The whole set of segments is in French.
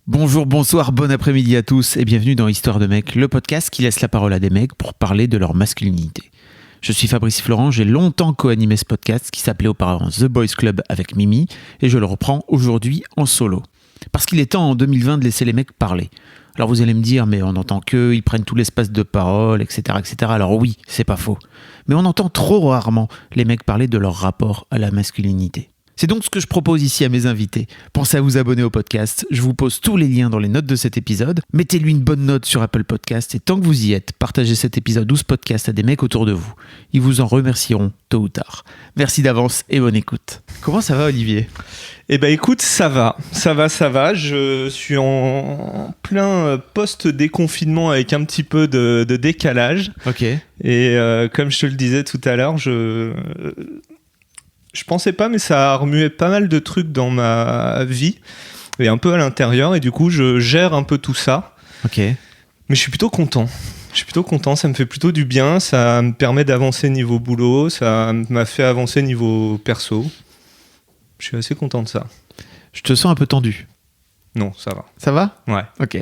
Bonjour, bonsoir, bon après-midi à tous et bienvenue dans Histoire de mecs, le podcast qui laisse la parole à des mecs pour parler de leur masculinité. Je suis Fabrice Florent, j'ai longtemps co-animé ce podcast qui s'appelait auparavant The Boys Club avec Mimi et je le reprends aujourd'hui en solo. Parce qu'il est temps en 2020 de laisser les mecs parler. Alors vous allez me dire, mais on entend qu'eux, ils prennent tout l'espace de parole, etc., etc. Alors oui, c'est pas faux. Mais on entend trop rarement les mecs parler de leur rapport à la masculinité. C'est donc ce que je propose ici à mes invités. Pensez à vous abonner au podcast, je vous pose tous les liens dans les notes de cet épisode. Mettez-lui une bonne note sur Apple Podcast et tant que vous y êtes, partagez cet épisode ou ce podcast à des mecs autour de vous. Ils vous en remercieront tôt ou tard. Merci d'avance et bonne écoute. Comment ça va Olivier ? Eh ben écoute, ça va. Je suis en plein post-déconfinement avec un petit peu de décalage. Ok. Et comme je te le disais tout à l'heure, je pensais pas, mais ça a remué pas mal de trucs dans ma vie et un peu à l'intérieur. Et du coup, je gère un peu tout ça. Ok. Mais je suis plutôt content. Ça me fait plutôt du bien. Ça me permet d'avancer niveau boulot. Ça m'a fait avancer niveau perso. Je suis assez content de ça. Je te sens un peu tendu. Non, ça va. Ça va ? Ouais. Ok.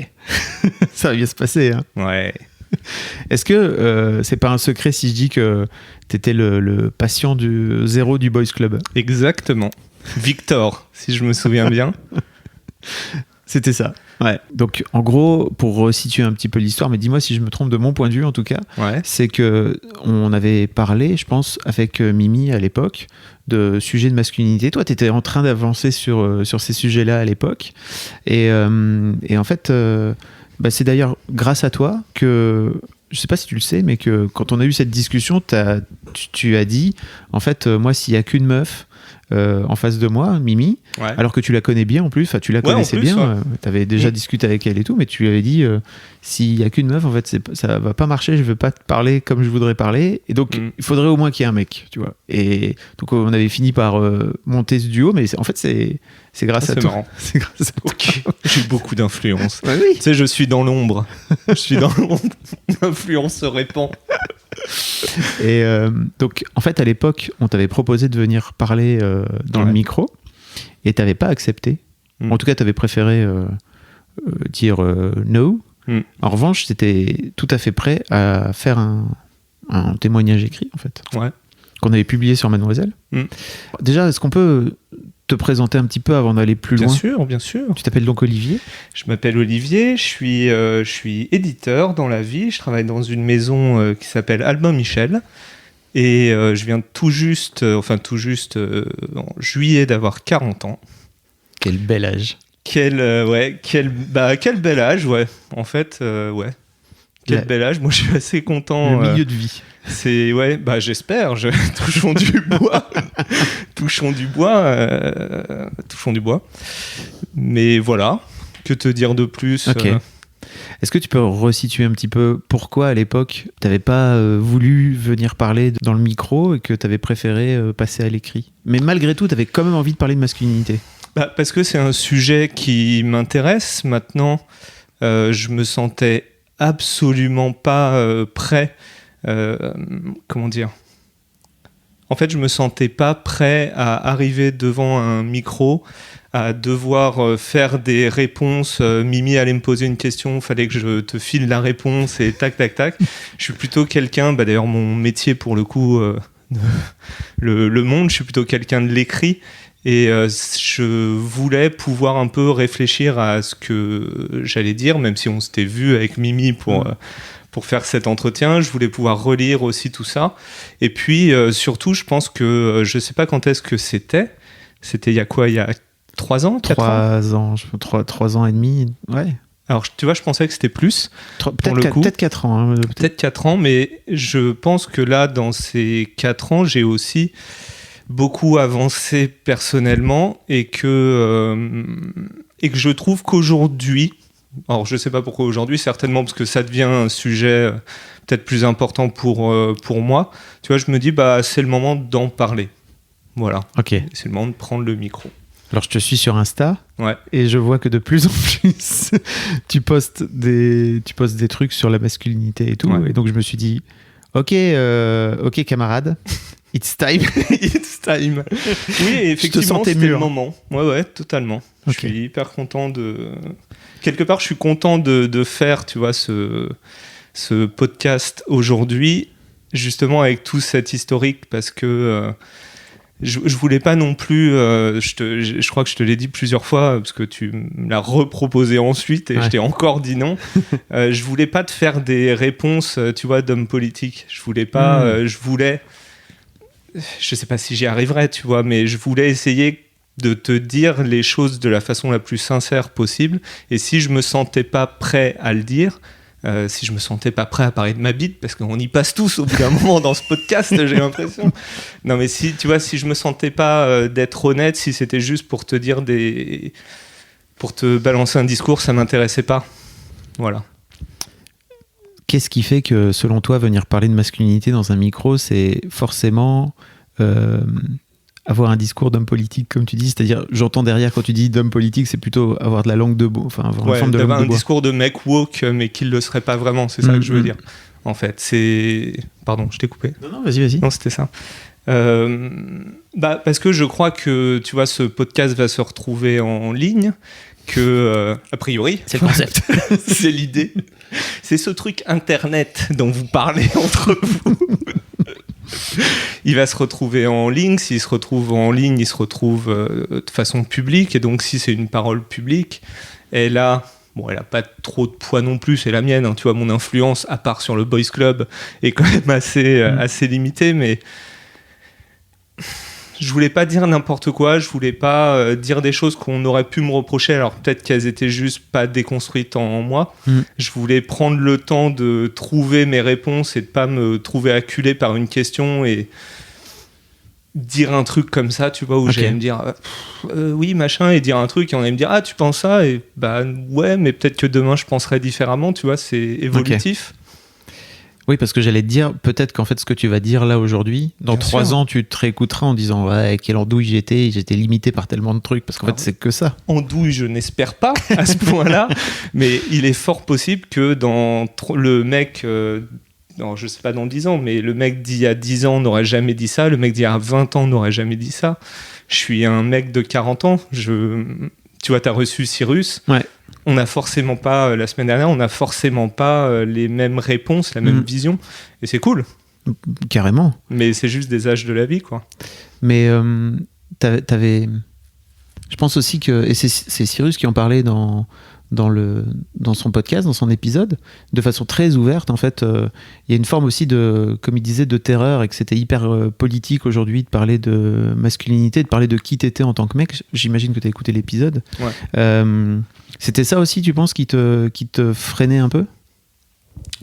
Ça va bien se passer, hein ? Ouais. Est-ce que c'est pas un secret si je dis que t'étais le patient du zéro du Boys Club ? Exactement. Victor, si je me souviens bien. C'était ça. Ouais. Donc en gros, pour resituer un petit peu l'histoire, mais dis-moi si je me trompe de mon point de vue en tout cas, Ouais. c'est que on avait parlé, je pense, avec Mimi à l'époque, de sujets de masculinité. Toi, t'étais en train d'avancer sur ces sujets-là à l'époque. Et en fait, c'est d'ailleurs grâce à toi que, je sais pas si tu le sais, mais que quand on a eu cette discussion, tu as dit, en fait, moi, s'il y a qu'une meuf en face de moi, Mimi, Ouais. alors que tu la connais bien en plus, tu la connaissais en plus, bien, ouais. tu avais déjà discuté avec elle et tout, mais tu lui avais dit, s'il y a qu'une meuf, en fait, ça va pas marcher, je veux pas te parler comme je voudrais parler, et donc il faudrait au moins qu'il y ait un mec, tu vois. Et donc on avait fini par monter ce duo, mais en fait c'est grâce à toi. Marrant. C'est grâce à toi. Ok. J'ai beaucoup d'influence. Ouais, oui. Tu sais, je suis dans l'ombre. L'influence se répand. Et donc, en fait, à l'époque, on t'avait proposé de venir parler dans le micro et t'avais pas accepté. En tout cas, t'avais préféré dire no. En revanche, t'étais tout à fait prêt à faire un témoignage écrit, en fait, qu'on avait publié sur Mademoiselle. Déjà, est-ce qu'on peut te présenter un petit peu avant d'aller plus loin ? Bien sûr. Tu t'appelles donc Olivier ? Je m'appelle Olivier, je suis éditeur dans la vie. Je travaille dans une maison qui s'appelle Albin Michel. Et je viens tout juste en juillet d'avoir 40 ans. Quel bel âge. Quel bel âge, ouais. En fait, ouais. Quel bel âge. Moi, je suis assez content. Le milieu de vie. C'est, j'espère. Touchons du bois. Touchons du bois. Mais voilà. Que te dire de plus ? Ok. Est-ce que tu peux resituer un petit peu pourquoi à l'époque tu n'avais pas voulu venir parler dans le micro et que tu avais préféré passer à l'écrit ? Mais malgré tout, tu avais quand même envie de parler de masculinité. Parce que c'est un sujet qui m'intéresse. Maintenant, je me sentais absolument pas prêt. Comment dire ? En fait, je me sentais pas prêt à arriver devant un micro, à devoir faire des réponses. Mimi allait me poser une question, il fallait que je te file la réponse et tac, tac, tac. Je suis plutôt quelqu'un, d'ailleurs mon métier pour le coup, le monde, je suis plutôt quelqu'un de l'écrit. Et je voulais pouvoir un peu réfléchir à ce que j'allais dire, même si on s'était vu avec Mimi pour faire cet entretien. Je voulais pouvoir relire aussi tout ça. Et puis, surtout, je pense que, je ne sais pas quand est-ce que c'était. C'était il y a quoi ? Il y a 3 ans, 4 ans 3 ans et demi, ouais. Alors, tu vois, je pensais que c'était plus. Peut-être 4 ans. Hein, peut-être 4 ans, mais je pense que là, dans ces 4 ans, j'ai aussi beaucoup avancé personnellement et que je trouve qu'aujourd'hui, alors je sais pas pourquoi aujourd'hui, certainement parce que ça devient un sujet peut-être plus important pour moi, tu vois, je me dis c'est le moment d'en parler, voilà. Ok. C'est le moment de prendre le micro. Alors je te suis sur Insta et je vois que de plus en plus tu postes des trucs sur la masculinité et tout, et donc je me suis dit ok camarade, It's time. It's time. Oui, effectivement, c'était le moment. Ouais, totalement. Okay. Je suis hyper content de... Quelque part, je suis content de faire, tu vois, ce podcast aujourd'hui, justement avec tout cet historique, parce que je voulais pas non plus... je crois que je te l'ai dit plusieurs fois, parce que tu me l'as reproposé ensuite, et je t'ai encore dit non. Je voulais pas te faire des réponses, tu vois, d'homme politique. Je voulais pas... je voulais... Je sais pas si j'y arriverais, tu vois, mais je voulais essayer de te dire les choses de la façon la plus sincère possible. Et si je me sentais pas prêt à le dire, si je me sentais pas prêt à parler de ma bite, parce qu'on y passe tous au bout d'un moment dans ce podcast, j'ai l'impression. Non, mais si, tu vois, si je me sentais pas d'être honnête, si c'était juste pour te dire pour te balancer un discours, ça m'intéressait pas. Voilà. Qu'est-ce qui fait que, selon toi, venir parler de masculinité dans un micro, c'est forcément avoir un discours d'homme politique, comme tu dis? C'est-à-dire, j'entends derrière, quand tu dis d'homme politique, c'est plutôt avoir de la langue de bois, enfin avoir une forme de langue de bois. Un discours de mec woke, mais qui ne le serait pas vraiment, c'est ça que je veux dire. En fait, c'est... Pardon, je t'ai coupé. Non, vas-y. Non, c'était ça. Parce que je crois que, tu vois, ce podcast va se retrouver en ligne, que, a priori... C'est le concept. C'est l'idée. C'est ce truc internet dont vous parlez entre vous. Il va se retrouver en ligne. S'il se retrouve en ligne, il se retrouve de façon publique. Et donc, si c'est une parole publique, elle a pas trop de poids non plus. C'est la mienne. Hein. Tu vois, mon influence, à part sur le Boys Club, est quand même assez limitée. Mais je voulais pas dire n'importe quoi. Je voulais pas dire des choses qu'on aurait pu me reprocher. Alors, peut-être qu'elles étaient juste pas déconstruites en moi. Je voulais prendre le temps de trouver mes réponses et de pas me trouver acculé par une question et dire un truc comme ça, tu vois, où j'allais me dire oui, machin, et dire un truc et on allait me dire tu penses ça, et ouais, mais peut-être que demain je penserai différemment, tu vois, c'est évolutif. Oui, parce que j'allais te dire, peut-être qu'en fait, ce que tu vas dire là aujourd'hui, dans 3 ans, tu te réécouteras en disant quelle andouille j'étais limité par tellement de trucs, parce qu'en fait, c'est que ça. Andouille, je n'espère pas à ce point-là, mais il est fort possible que dans le mec, non, je sais pas dans 10 ans, mais le mec d'il y a 10 ans n'aurait jamais dit ça, le mec d'il y a 20 ans n'aurait jamais dit ça. Je suis un mec de 40 ans, tu vois, t'as reçu Cyrus. Ouais. On n'a forcément pas, la semaine dernière, on n'a forcément pas les mêmes réponses, la même vision. Et c'est cool. Carrément. Mais c'est juste des âges de la vie, quoi. Mais t'avais... Je pense aussi que... Et c'est Cyrus qui en parlait dans son podcast, dans son épisode, de façon très ouverte. En fait, il y a une forme aussi de, comme il disait, de terreur, et que c'était hyper politique aujourd'hui de parler de masculinité, de parler de qui t'étais en tant que mec. J'imagine que t'as écouté l'épisode. Ouais. C'était ça aussi, tu penses, qui te freinait un peu ?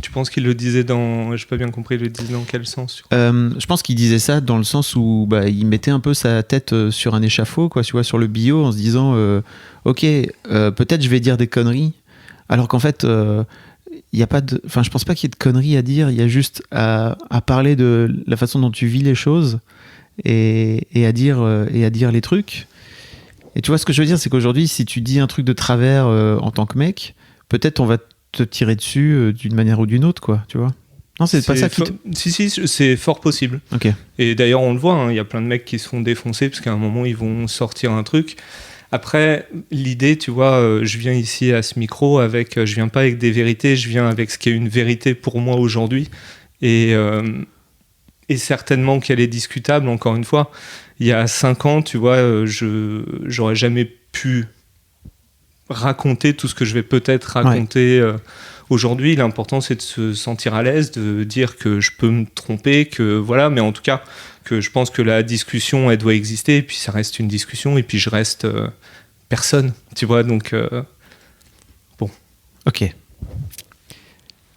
Tu penses qu'il le disait dans... J'ai pas bien compris, il le disait dans quel sens ? Je pense qu'il disait ça dans le sens où il mettait un peu sa tête sur un échafaud, quoi, tu vois, sur le bio, en se disant ok, peut-être je vais dire des conneries, alors qu'en fait il y a pas de... Enfin, je pense pas qu'il y ait de conneries à dire, il y a juste à parler de la façon dont tu vis les choses et à dire les trucs. Et tu vois, ce que je veux dire, c'est qu'aujourd'hui, si tu dis un truc de travers en tant que mec, peut-être on va te tirer dessus d'une manière ou d'une autre, quoi, tu vois. Non, c'est pas ça qui Si, c'est fort possible. Okay. Et d'ailleurs, on le voit, il y a plein de mecs qui se font défoncer parce qu'à un moment, ils vont sortir un truc. Après, l'idée, tu vois, je viens ici à ce micro avec... je viens pas avec des vérités, je viens avec ce qui est une vérité pour moi aujourd'hui. Et certainement qu'elle est discutable, encore une fois. Il y a 5 ans, tu vois, j'aurais jamais pu raconter tout ce que je vais peut-être raconter aujourd'hui. L'important, c'est de se sentir à l'aise, de dire que je peux me tromper, que voilà, mais en tout cas, que je pense que la discussion, elle doit exister, et puis ça reste une discussion, et puis je reste personne, tu vois, donc bon. Ok.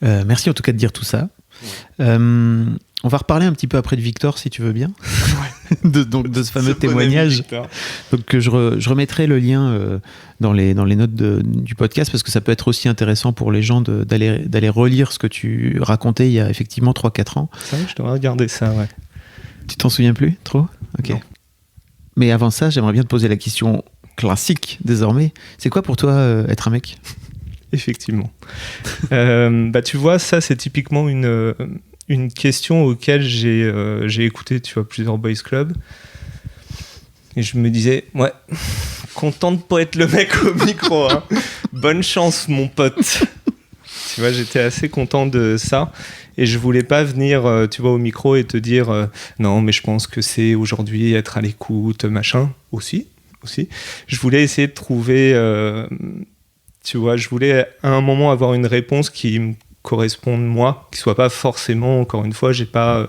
Merci en tout cas de dire tout ça. Ouais. On va reparler un petit peu après de Victor, si tu veux bien, de ce fameux témoignage. Donc je remettrai le lien dans les notes du podcast, parce que ça peut être aussi intéressant pour les gens d'aller relire ce que tu racontais il y a effectivement 3-4 ans. C'est vrai, je devrais regarder ça, ouais. Tu t'en souviens plus trop ? Ok. Non. Mais avant ça, j'aimerais bien te poser la question classique désormais. C'est quoi pour toi être un mec ? Effectivement. Tu vois, ça c'est typiquement une une question auquel j'ai écouté, tu vois, plusieurs boys clubs. Et je me disais, ouais, content de pas être le mec au micro, hein. Bonne chance, mon pote. Tu vois, j'étais assez content de ça. Et je voulais pas venir, tu vois, au micro et te dire, non, mais je pense que c'est aujourd'hui être à l'écoute, machin. Aussi. Je voulais essayer de trouver, tu vois, je voulais à un moment avoir une réponse qui me corresponde moi, qui soit pas forcément, encore une fois, j'ai pas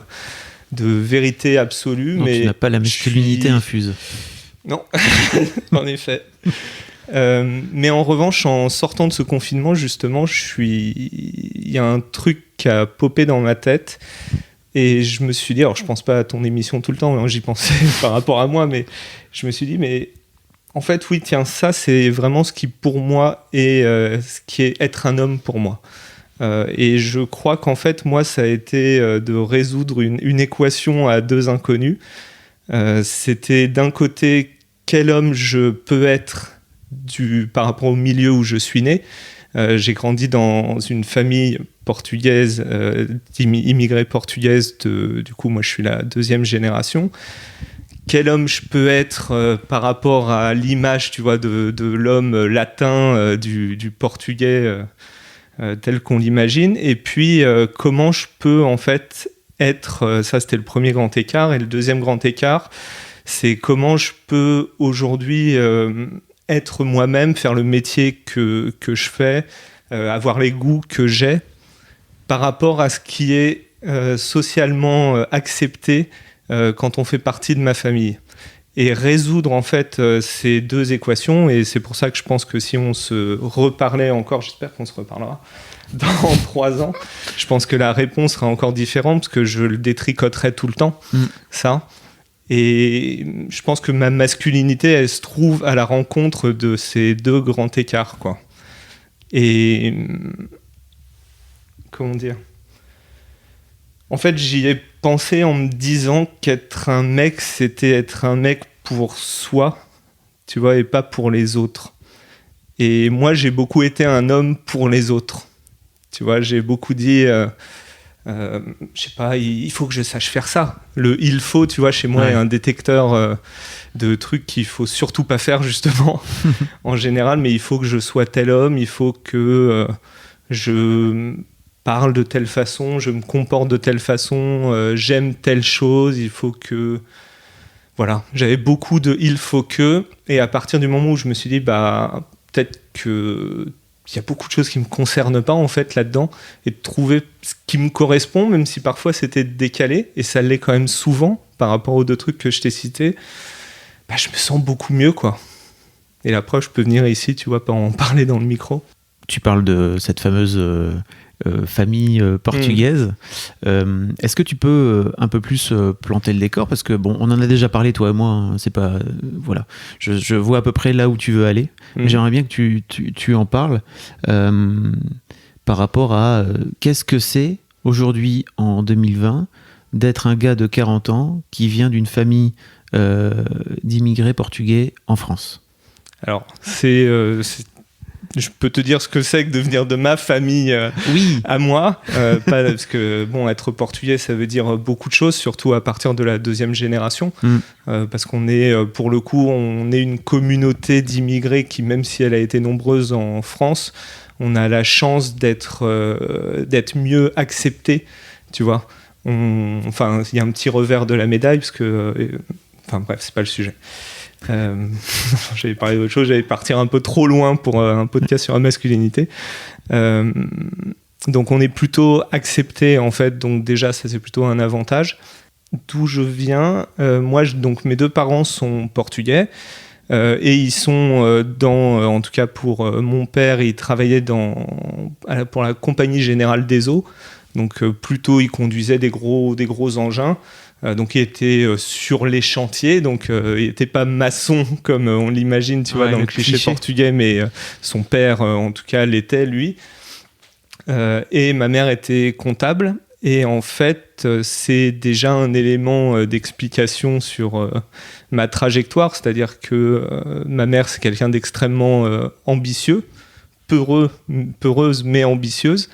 de vérité absolue. Non, mais tu n'as pas la masculinité infuse. Non, en effet. Mais en revanche, en sortant de ce confinement, justement, il y a un truc qui a popé dans ma tête et je me suis dit, alors je pense pas à ton émission tout le temps, hein, j'y pensais par rapport à moi, mais je me suis dit, mais en fait, oui, tiens, ça, c'est vraiment ce qui, pour moi, est ce qui est être un homme pour moi. Et je crois qu'en fait, moi, ça a été de résoudre une équation à deux inconnus. C'était d'un côté, quel homme je peux être par rapport au milieu où je suis né. J'ai grandi dans une famille portugaise, immigrée portugaise. Du coup, moi, je suis la deuxième génération. Quel homme je peux être par rapport à l'image, tu vois, de l'homme latin, du portugais tel qu'on l'imagine. Et puis, comment je peux, en fait, être... ça, c'était le premier grand écart. Et le deuxième grand écart, c'est comment je peux aujourd'hui être moi-même, faire le métier que je fais, avoir les goûts que j'ai par rapport à ce qui est socialement accepté quand on fait partie de ma famille. Et résoudre en fait ces deux équations, et c'est pour ça que je pense que si on se reparlait encore, j'espère qu'on se reparlera dans 3 ans, je pense que la réponse sera encore différente parce que je le détricoterai tout le temps, ça. Et je pense que ma masculinité, elle se trouve à la rencontre de ces deux grands écarts, quoi. Et comment dire ? En fait, j'y ai pensé en me disant qu'être un mec, c'était être un mec pour soi, tu vois, et pas pour les autres. Et moi, j'ai beaucoup été un homme pour les autres. Tu vois, j'ai beaucoup dit... je sais pas, il faut que je sache faire ça. Le il faut, tu vois, chez moi, est un détecteur de trucs qu'il faut surtout pas faire, justement, en général, mais il faut que je sois tel homme, il faut que je parle de telle façon, je me comporte de telle façon, j'aime telle chose, il faut que... Voilà, j'avais beaucoup de il faut que, et à partir du moment où je me suis dit, bah, peut-être que... Il y a beaucoup de choses qui ne me concernent pas en fait là-dedans, et de trouver ce qui me correspond, même si parfois c'était décalé, et ça l'est quand même souvent par rapport aux deux trucs que je t'ai cités, bah, je me sens beaucoup mieux, quoi. Et la preuve, je peux venir ici, tu vois, pas en parler dans le micro. Tu parles de cette fameuse famille portugaise. Est-ce que tu peux un peu plus planter le décor ? Parce que bon, on en a déjà parlé, toi et moi, hein, c'est pas... voilà. Je vois à peu près là où tu veux aller, mais j'aimerais bien que tu en parles par rapport à qu'est-ce que c'est aujourd'hui, en 2020, d'être un gars de 40 ans qui vient d'une famille d'immigrés portugais en France. Alors, je peux te dire ce que c'est que de venir de ma famille à moi, parce que bon, être portugais, ça veut dire beaucoup de choses, surtout à partir de la deuxième génération, parce qu'on est, pour le coup, on est une communauté d'immigrés qui, même si elle a été nombreuse en France, on a la chance d'être mieux accepté, tu vois. Enfin, il y a un petit revers de la médaille, parce que, enfin bref, c'est pas le sujet. J'avais parlé d'autre chose, j'allais partir un peu trop loin pour un podcast sur la masculinité. Donc on est plutôt accepté en fait, donc déjà ça c'est plutôt un avantage. D'où je viens, moi donc mes deux parents sont portugais et ils sont en tout cas pour mon père, il travaillait pour la Compagnie Générale des Eaux, donc plutôt il conduisait des gros engins. Donc il était sur les chantiers, donc il n'était pas maçon comme on l'imagine, tu vois, dans le cliché portugais, mais son père, en tout cas, l'était, lui. Et ma mère était comptable, et en fait, c'est déjà un élément d'explication sur ma trajectoire, c'est-à-dire que ma mère, c'est quelqu'un d'extrêmement ambitieux, peureuse mais ambitieuse.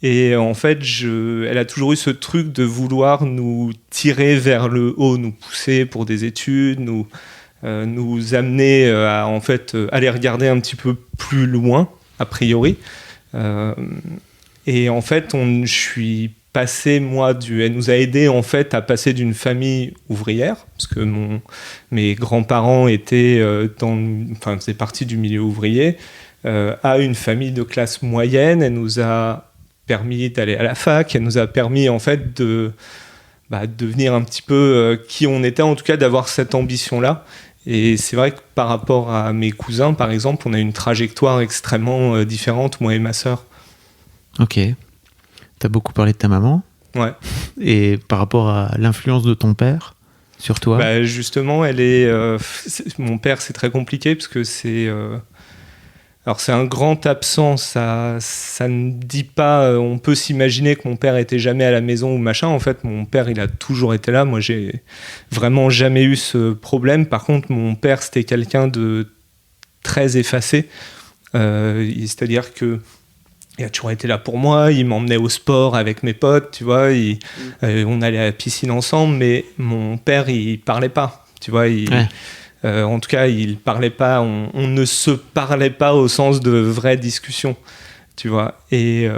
Et en fait, elle a toujours eu ce truc de vouloir nous tirer vers le haut, nous pousser pour des études, nous amener à en fait aller regarder un petit peu plus loin, a priori. Et en fait, je suis passé, elle nous a aidé en fait à passer d'une famille ouvrière, parce que mes grands-parents étaient faisaient partie du milieu ouvrier, à une famille de classe moyenne. Elle nous a permis d'aller à la fac, elle nous a permis en fait de devenir un petit peu qui on était, en tout cas d'avoir cette ambition-là. Et c'est vrai que par rapport à mes cousins, par exemple, on a une trajectoire extrêmement différente, moi et ma sœur. Ok. T'as beaucoup parlé de ta maman. Ouais. Et par rapport à l'influence de ton père sur toi? Justement, mon père, c'est très compliqué parce que alors c'est un grand absent, ça ne dit pas, on peut s'imaginer que mon père était jamais à la maison ou machin. En fait, mon père, il a toujours été là. Moi, j'ai vraiment jamais eu ce problème. Par contre, mon père, c'était quelqu'un de très effacé. C'est-à-dire que il a toujours été là pour moi, il m'emmenait au sport avec mes potes, tu vois, on allait à la piscine ensemble, mais mon père, il parlait pas, tu vois, en tout cas, il parlait pas, on ne se parlait pas au sens de vraie discussion, tu vois. Et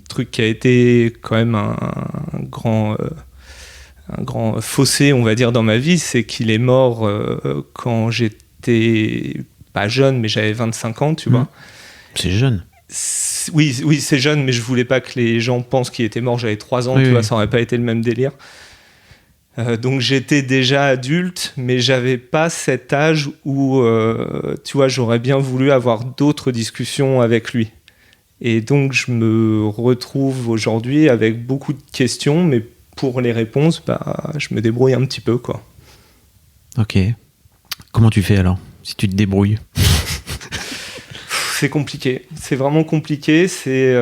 truc qui a été quand même un grand fossé, on va dire, dans ma vie, c'est qu'il est mort quand j'étais pas jeune, mais j'avais 25 ans, tu vois. C'est jeune. Oui, c'est jeune, mais je voulais pas que les gens pensent qu'il était mort. J'avais 3 ans, tu vois, ça aurait pas été le même délire. Donc j'étais déjà adulte, mais j'avais pas cet âge où, tu vois, j'aurais bien voulu avoir d'autres discussions avec lui. Et donc je me retrouve aujourd'hui avec beaucoup de questions, mais pour les réponses, je me débrouille un petit peu, quoi. Ok. Comment tu fais alors, si tu te débrouilles? C'est compliqué. C'est vraiment compliqué. C'est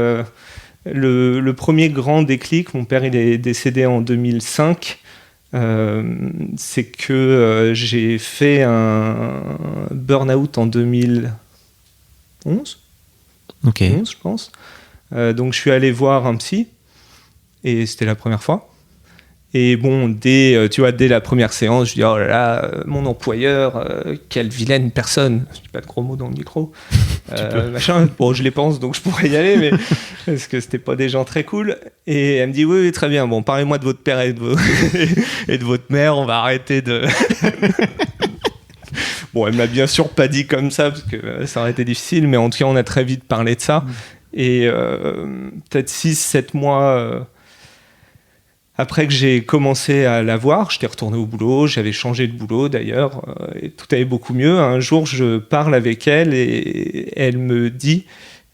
le premier grand déclic. Mon père, il est décédé en 2005. C'est que j'ai fait un burn-out en 2011. Ok. 11, je pense. Donc, je suis allé voir un psy. Et c'était la première fois. Et bon, dès la première séance, je dis oh là là, mon employeur, quelle vilaine personne. Je dis pas de gros mots dans le micro. Machin. Bon, je les pense, donc je pourrais y aller, mais parce que c'était pas des gens très cool. Et elle me dit oui, très bien. Bon, parlez-moi de votre père et de votre mère. On va arrêter de. Bon, elle m'a bien sûr pas dit comme ça parce que ça aurait été difficile, mais en tout cas, on a très vite parlé de ça. Et peut-être 6-7 mois. Après que j'ai commencé à la voir, j'étais retourné au boulot, j'avais changé de boulot d'ailleurs, et tout allait beaucoup mieux. Un jour, je parle avec elle et elle me dit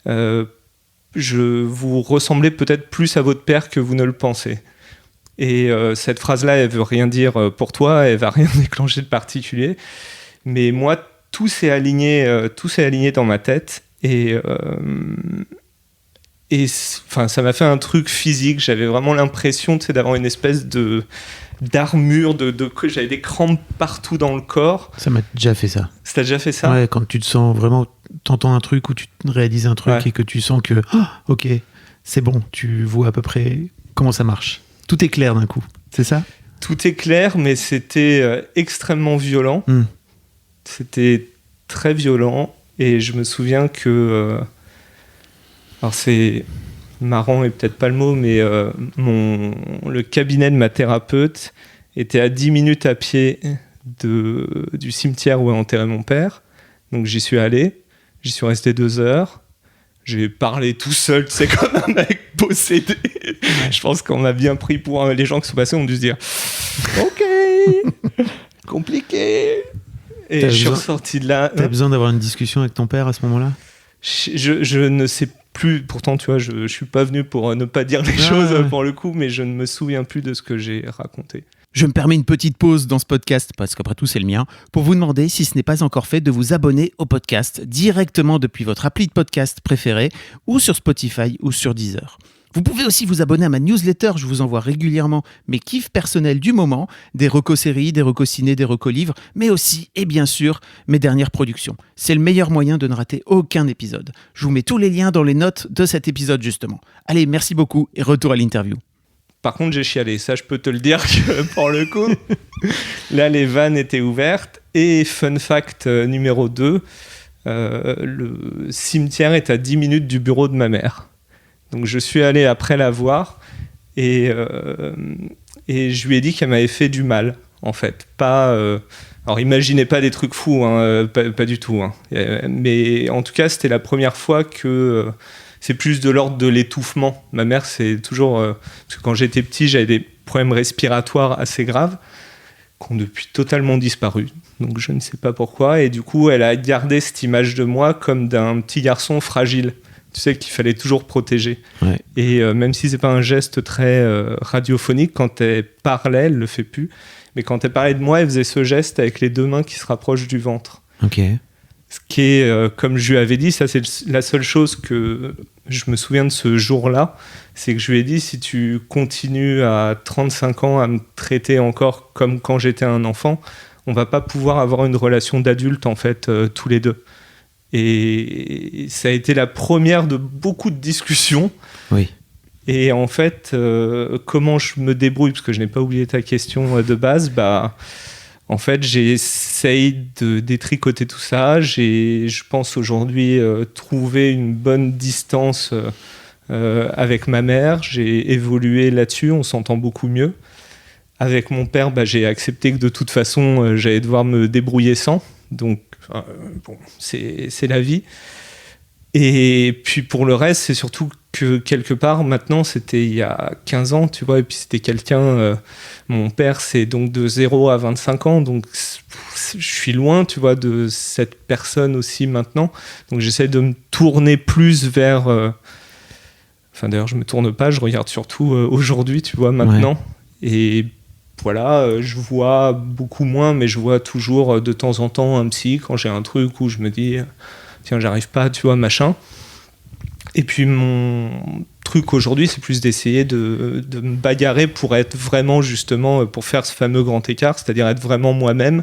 vous ressemblez peut-être plus à votre père que vous ne le pensez. Et cette phrase-là, elle veut rien dire pour toi, elle va rien déclencher de particulier. Mais moi, tout s'est aligné dans ma tête et ça m'a fait un truc physique. J'avais vraiment l'impression d'avoir une espèce d'armure, que j'avais des crampes partout dans le corps. Ça m'a déjà fait ça. Ça t'a déjà fait ça? Ouais, quand tu te sens vraiment, t'entends un truc ou tu réalises un truc et que tu sens que, ok, c'est bon, tu vois à peu près comment ça marche. Tout est clair d'un coup, c'est ça? Tout est clair, mais c'était extrêmement violent. C'était très violent et je me souviens que... alors c'est marrant et peut-être pas le mot, mais le cabinet de ma thérapeute était à 10 minutes à pied du cimetière où est enterré mon père. Donc j'y suis allé, j'y suis resté 2 heures. J'ai parlé tout seul, c'est comme un mec possédé. Je pense qu'on m'a bien pris pour les gens qui sont passés ont dû se dire ok, compliqué. Et je suis ressorti de là. T'as besoin d'avoir une discussion avec ton père à ce moment-là? Je ne sais plus, pourtant tu vois, je suis pas venu pour ne pas dire les choses pour le coup, mais je ne me souviens plus de ce que j'ai raconté. Je me permets une petite pause dans ce podcast, parce qu'après tout c'est le mien, pour vous demander, si ce n'est pas encore fait, de vous abonner au podcast directement depuis votre appli de podcast préféré, ou sur Spotify ou sur Deezer. Vous pouvez aussi vous abonner à ma newsletter, je vous envoie régulièrement mes kiffs personnels du moment, des recos séries, des recos ciné, des recos livres, mais aussi, et bien sûr, mes dernières productions. C'est le meilleur moyen de ne rater aucun épisode. Je vous mets tous les liens dans les notes de cet épisode justement. Allez, merci beaucoup et retour à l'interview. Par contre, j'ai chialé, ça je peux te le dire que pour le coup, là les vannes étaient ouvertes. Et fun fact numéro 2, le cimetière est à 10 minutes du bureau de ma mère. Donc je suis allé après la voir et je lui ai dit qu'elle m'avait fait du mal, en fait. Alors imaginez pas des trucs fous, hein, pas du tout. Hein. Mais en tout cas, c'était la première fois que c'est plus de l'ordre de l'étouffement. Ma mère, c'est toujours... parce que quand j'étais petit, j'avais des problèmes respiratoires assez graves qui ont depuis totalement disparu. Donc je ne sais pas pourquoi. Et du coup, elle a gardé cette image de moi comme d'un petit garçon fragile. Tu sais qu'il fallait toujours protéger. Ouais. Et même si c'est pas un geste très radiophonique, quand elle parlait, elle le fait plus. Mais quand elle parlait de moi, elle faisait ce geste avec les 2 mains qui se rapprochent du ventre. Ok. Ce qui est, comme je lui avais dit, ça c'est la seule chose que je me souviens de ce jour-là, c'est que je lui ai dit, si tu continues à 35 ans à me traiter encore comme quand j'étais un enfant, on va pas pouvoir avoir une relation d'adulte en fait, tous les deux. Et ça a été la première de beaucoup de discussions. Oui. Et en fait, comment je me débrouille, parce que je n'ai pas oublié ta question de base, en fait, j'essaye de détricoter tout ça. Je pense aujourd'hui trouver une bonne distance avec ma mère. J'ai évolué là-dessus, on s'entend beaucoup mieux. Avec mon père, j'ai accepté que de toute façon, j'allais devoir me débrouiller sans. Donc, bon, c'est la vie. Et puis pour le reste, c'est surtout que quelque part, maintenant, c'était il y a 15 ans, tu vois, et puis c'était quelqu'un... mon père, c'est donc de 0 à 25 ans, donc je suis loin, tu vois, de cette personne aussi maintenant. Donc j'essaie de me tourner plus vers... Enfin, d'ailleurs, je me tourne pas, je regarde surtout aujourd'hui, tu vois, maintenant. Ouais. Et voilà, je vois beaucoup moins, mais je vois toujours de temps en temps un psy quand j'ai un truc où je me dis... Tiens, j'arrive pas, tu vois, machin. Et puis mon truc aujourd'hui, c'est plus d'essayer de me bagarrer pour être vraiment, justement, pour faire ce fameux grand écart, c'est-à-dire être vraiment moi-même,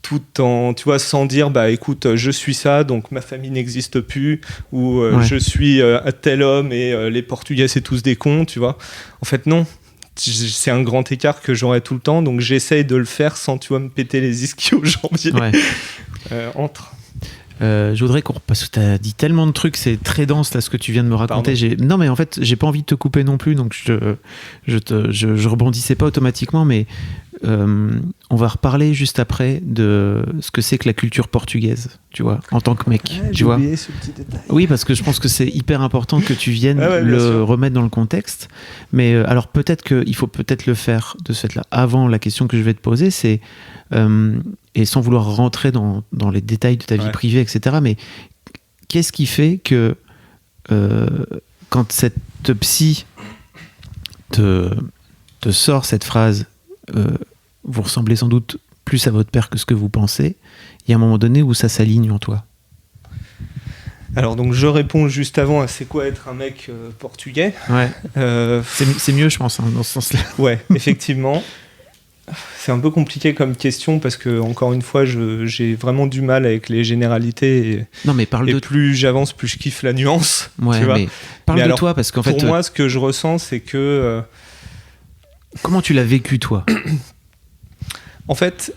tout en, tu vois, sans dire, écoute, je suis ça, donc ma famille n'existe plus, ou je suis tel homme et les Portugais, c'est tous des cons, tu vois. En fait, non. C'est un grand écart que j'aurai tout le temps, donc j'essaye de le faire sans, tu vois, me péter les ischio-jambiers entre... je voudrais qu'on repasse, tu as dit tellement de trucs, c'est très dense là ce que tu viens de me raconter. Non mais en fait j'ai pas envie de te couper non plus, donc je rebondissais pas automatiquement, mais on va reparler juste après de ce que c'est que la culture portugaise, tu vois, en tant que mec. Tu vois. Oublié ce petit détail. Oui, parce que je pense que c'est hyper important que tu viennes le remettre dans le contexte. Mais alors peut-être qu'il faut peut-être le faire de ce fait-là. Avant, la question que je vais te poser, c'est et sans vouloir rentrer dans les détails de ta vie privée, etc. Mais qu'est-ce qui fait que quand cette psy te sort cette phrase, vous ressemblez sans doute plus à votre père que ce que vous pensez, il y a un moment donné où ça s'aligne en toi? Alors donc je réponds juste avant à c'est quoi être un mec portugais. Ouais. C'est mieux, je pense, hein, dans ce sens-là. Ouais, effectivement. C'est un peu compliqué comme question parce que, encore une fois, j'ai vraiment du mal avec les généralités. Non, mais parle de plus j'avance, plus je kiffe la nuance. Ouais, tu vois. mais parle de toi parce qu'en fait. Pour moi, ce que je ressens, c'est que. Comment tu l'as vécu, toi? En fait,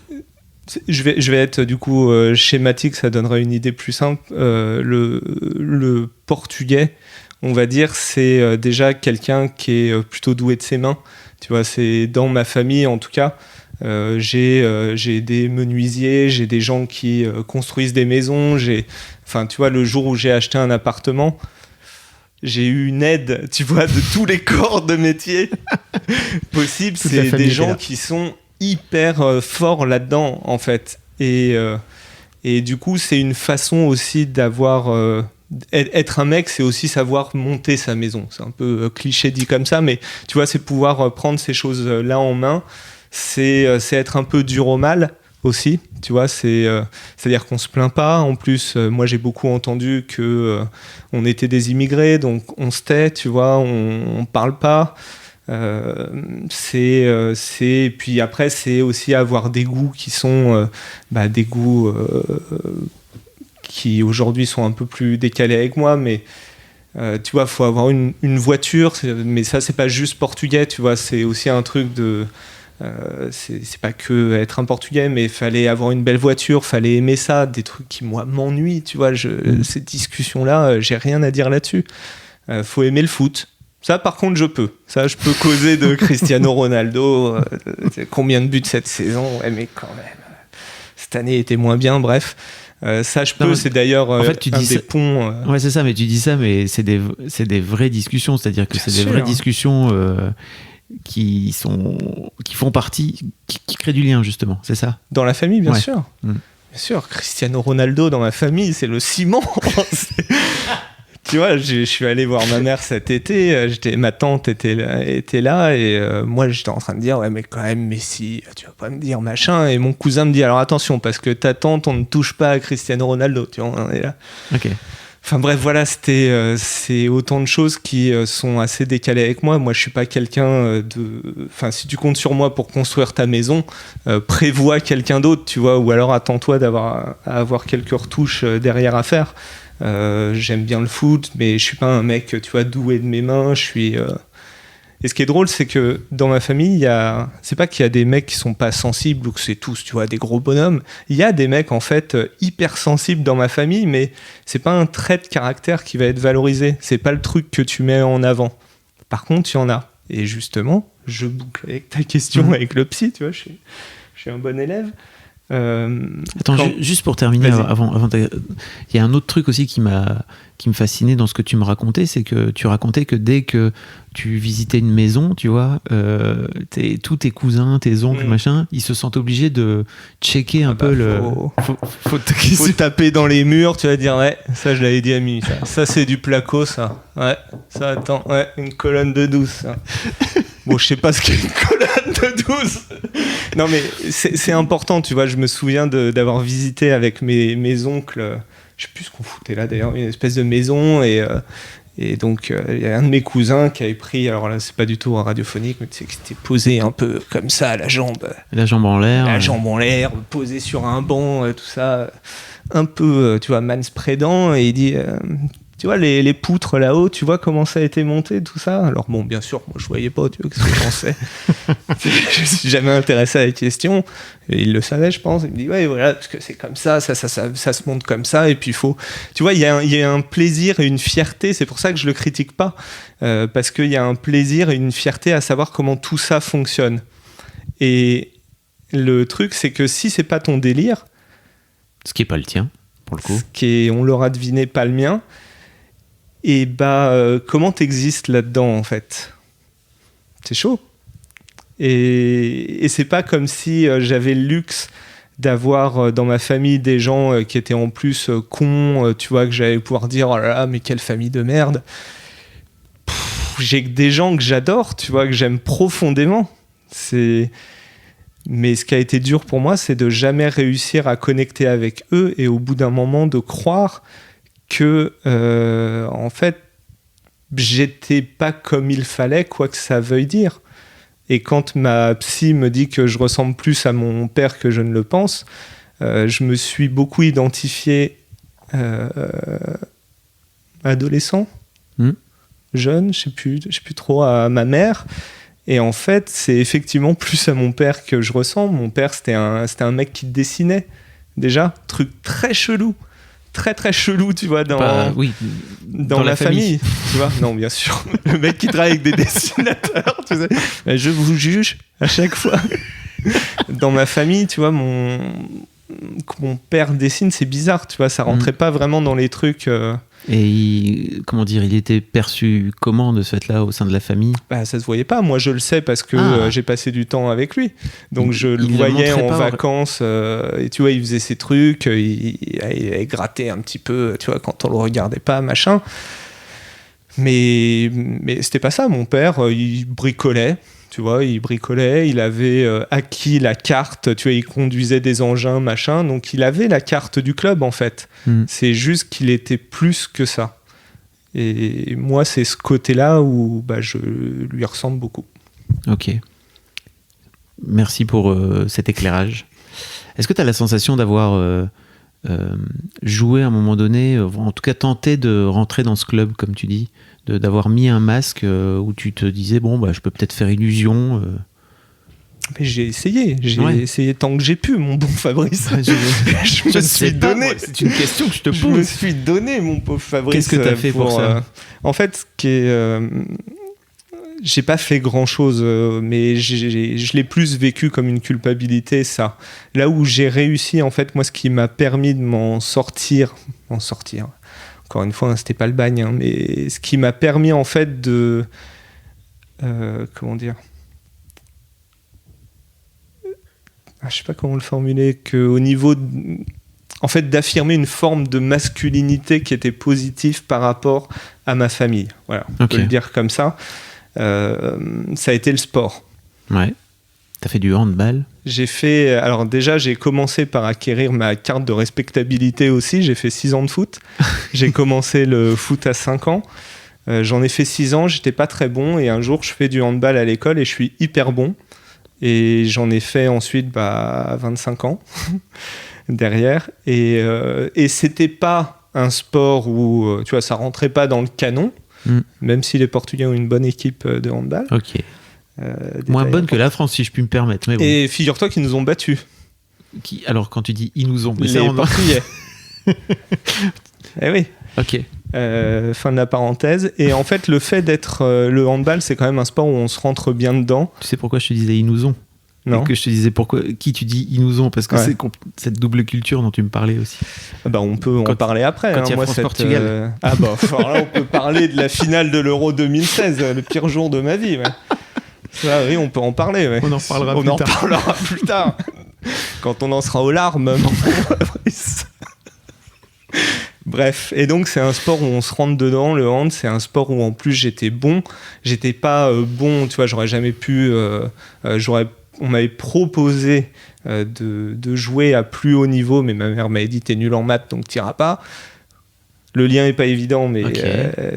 je vais être du coup schématique, ça donnerait une idée plus simple. Le portugais, on va dire, c'est déjà quelqu'un qui est plutôt doué de ses mains. Tu vois, c'est dans ma famille en tout cas. J'ai des menuisiers, j'ai des gens qui construisent des maisons. Enfin, tu vois, le jour où j'ai acheté un appartement, j'ai eu une aide, tu vois, de tous les corps de métier possibles. C'est des gens qui sont hyper forts là-dedans, en fait. Et du coup, c'est une façon aussi d'avoir... être un mec, c'est aussi savoir monter sa maison. C'est un peu cliché dit comme ça, mais tu vois, c'est pouvoir prendre ces choses-là en main. C'est être un peu dur au mal aussi, tu vois, c'est-à-dire qu'on se plaint pas. En plus, moi j'ai beaucoup entendu que on était des immigrés, donc on se tait, tu vois, on parle pas. Puis après c'est aussi avoir des goûts qui sont des goûts qui aujourd'hui sont un peu plus décalés avec moi, mais tu vois, faut avoir une voiture, mais ça c'est pas juste portugais, tu vois, c'est aussi un truc de c'est pas que être un portugais, mais fallait avoir une belle voiture, fallait aimer ça, des trucs qui moi m'ennuient, tu vois, ces discussions là, j'ai rien à dire là-dessus. Faut aimer le foot. Ça, par contre, je peux causer de Cristiano Ronaldo. Combien de buts cette saison? Ouais, mais quand même, cette année était moins bien, bref. Ça, je peux. C'est d'ailleurs en fait, tu un dis des ponts. Ouais, c'est ça, mais tu dis ça, mais c'est des vraies discussions. C'est-à-dire que Bien c'est sûr. des vraies discussions qui font partie, qui créent du lien, justement. C'est ça? Dans la famille, bien Ouais. sûr. Bien sûr, Cristiano Ronaldo dans ma famille, c'est le ciment. Tu vois, je suis allé voir ma mère cet été, ma tante était là et moi j'étais en train de dire ouais mais quand même Messi, tu vas pas me dire machin, et mon cousin me dit alors attention parce que ta tante on ne touche pas à Cristiano Ronaldo, tu vois, on est là. Ok. Enfin bref, voilà, c'est autant de choses qui sont assez décalées avec moi. Moi je suis pas quelqu'un enfin si tu comptes sur moi pour construire ta maison, prévois quelqu'un d'autre, tu vois, ou alors attends-toi à avoir quelques retouches derrière à faire. J'aime bien le foot, mais je suis pas un mec, tu vois, doué de mes mains. Et ce qui est drôle, c'est que dans ma famille, c'est pas qu'il y a des mecs qui sont pas sensibles ou que c'est tous, tu vois, des gros bonhommes. Il y a des mecs en fait hyper sensibles dans ma famille, mais c'est pas un trait de caractère qui va être valorisé. C'est pas le truc que tu mets en avant. Par contre, il y en a. Et justement, je boucle avec ta question avec le psy, tu vois, je suis un bon élève. Attends, juste pour terminer, il y a un autre truc aussi qui me fascinait dans ce que tu me racontais, c'est que tu racontais que dès que tu visitais une maison, tu vois, tous tes cousins, tes oncles, machin, ils se sentent obligés de checker un peu faut taper dans les murs, tu vas dire ouais, ça je l'avais dit à Mimi, ça c'est du placo, ça. Ouais, ça attends, ouais, une colonne de 12, ça. Bon, je sais pas ce qu'est une colonne de 12. Non, mais c'est important, tu vois. Je me souviens d'avoir visité avec mes oncles, je sais plus ce qu'on foutait là d'ailleurs, une espèce de maison. Et donc, il y a un de mes cousins qui avait pris, alors là, c'est pas du tout radiophonique, mais tu sais, qui s'était posé un peu comme ça, la jambe en l'air, posé sur un banc, tout ça, un peu, tu vois, manspreadant. Et il dit. Tu vois, les poutres là-haut, tu vois comment ça a été monté, tout ça? Alors bon, bien sûr, moi je voyais pas, tu vois, qu'est-ce que je pensais. Je me suis jamais intéressé à la question. Et il le savait, je pense. Il me dit, ouais, voilà, parce que c'est comme ça se monte comme ça, et puis il faut... Tu vois, il y a un plaisir et une fierté, c'est pour ça que je le critique pas, parce qu'il y a un plaisir et une fierté à savoir comment tout ça fonctionne. Et le truc, c'est que si c'est pas ton délire... Ce qui est pas le tien, pour le coup. On l'aura deviné, pas le mien... Et comment t'existes là-dedans en fait? C'est chaud. Et c'est pas comme si j'avais le luxe d'avoir dans ma famille des gens qui étaient en plus cons, tu vois, que j'allais pouvoir dire oh là là, mais quelle famille de merde. J'ai des gens que j'adore, tu vois, que j'aime profondément. Mais ce qui a été dur pour moi, c'est de jamais réussir à connecter avec eux et au bout d'un moment de croire que en fait j'étais pas comme il fallait, quoi que ça veuille dire. Et quand ma psy me dit que je ressemble plus à mon père que je ne le pense, je me suis beaucoup identifié adolescent, jeune, je sais plus trop, à ma mère. Et en fait c'est effectivement plus à mon père que je ressemble. Mon père c'était un mec qui dessinait déjà, truc très chelou, très très chelou, tu vois, dans la famille, tu vois. Non, bien sûr, le mec qui travaille avec des dessinateurs, tu sais. Je vous juge à chaque fois. Dans ma famille, tu vois, mon père dessine, c'est bizarre, tu vois, ça rentrait pas vraiment dans les trucs. Et il était perçu comment de ce fait-là au sein de la famille? Ça se voyait pas. Moi, je le sais parce que j'ai passé du temps avec lui. Donc, je le voyais en vacances. Et tu vois, il faisait ses trucs. Il grattait un petit peu, tu vois, quand on le regardait pas, machin. Mais c'était pas ça. Mon père, il bricolait. Tu vois, il bricolait, il avait acquis la carte, tu vois, il conduisait des engins, machin, donc il avait la carte du club en fait. C'est juste qu'il était plus que ça. Et moi, c'est ce côté-là où je lui ressemble beaucoup. Ok. Merci pour cet éclairage. Est-ce que tu as la sensation d'avoir joué à un moment donné, en tout cas tenté de rentrer dans ce club, comme tu dis, d'avoir mis un masque où tu te disais, je peux peut-être faire illusion Mais j'ai essayé tant que j'ai pu, mon bon Fabrice. Je me suis donné. C'est une question que je te pose. Je me suis donné, mon pauvre Fabrice. Qu'est-ce que tu as fait pour ça En fait, ce qui est... j'ai pas fait grand-chose, mais je l'ai plus vécu comme une culpabilité, ça. Là où j'ai réussi, en fait, moi, ce qui m'a permis de m'en sortir, encore une fois, c'était pas le bagne, mais ce qui m'a permis, en fait, de... comment dire ? Je sais pas comment le formuler, qu'au niveau... en fait, d'affirmer une forme de masculinité qui était positive par rapport à ma famille. Voilà, on peut le dire comme ça. Ça a été le sport. Ouais. T'as fait du handball ? Alors déjà, j'ai commencé par acquérir ma carte de respectabilité aussi. J'ai fait 6 ans de foot. J'ai commencé le foot à 5 ans. J'en ai fait 6 ans, j'étais pas très bon. Et un jour, je fais du handball à l'école et je suis hyper bon. Et j'en ai fait ensuite à 25 ans derrière. Et c'était pas un sport où, tu vois, ça rentrait pas dans le canon. Même si les Portugais ont une bonne équipe de handball. Ok. Moins bonne que la France, si je puis me permettre. Mais bon. Et figure-toi qu'ils nous ont battus. Alors, quand tu dis ils nous ont... Les Portugais. Eh oui. Ok. Fin de la parenthèse. Et en fait, le fait d'être... le handball, c'est quand même un sport où on se rentre bien dedans. Tu sais pourquoi je te disais ils nous ont ? Non. Et que je te disais qui tu dis ils nous ont, parce que c'est cette double culture dont tu me parlais aussi. On peut en parler après. Quand il y a France-Portugal. Alors là, on peut parler de la finale de l'Euro 2016, le pire jour de ma vie. Ouais. Ça, oui, on peut en parler. Ouais. On en reparlera plus tard. Quand on en sera aux larmes. Bref, et donc c'est un sport où on se rentre dedans. Le hand, c'est un sport où en plus j'étais bon. J'étais pas bon, tu vois, j'aurais jamais pu... on m'avait proposé de jouer à plus haut niveau, mais ma mère m'avait dit t'es nul en maths, donc t'iras pas. Le lien est pas évident, mais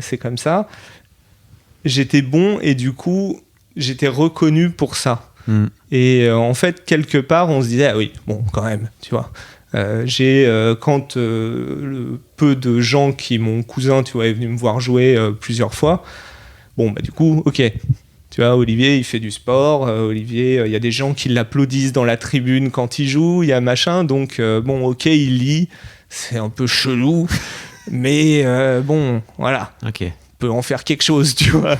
c'est comme ça. J'étais bon et du coup, j'étais reconnu pour ça. Et en fait, quelque part, on se disait, ah oui, bon, quand même, tu vois. Quand le peu de gens mon cousin, tu vois, est venu me voir jouer plusieurs fois, du coup, ok. Tu vois, Olivier, il fait du sport. Olivier, il y a des gens qui l'applaudissent dans la tribune quand il joue. Il y a machin. Donc, ok, il lit. C'est un peu chelou. Mais voilà. Ok. On peut en faire quelque chose, tu vois.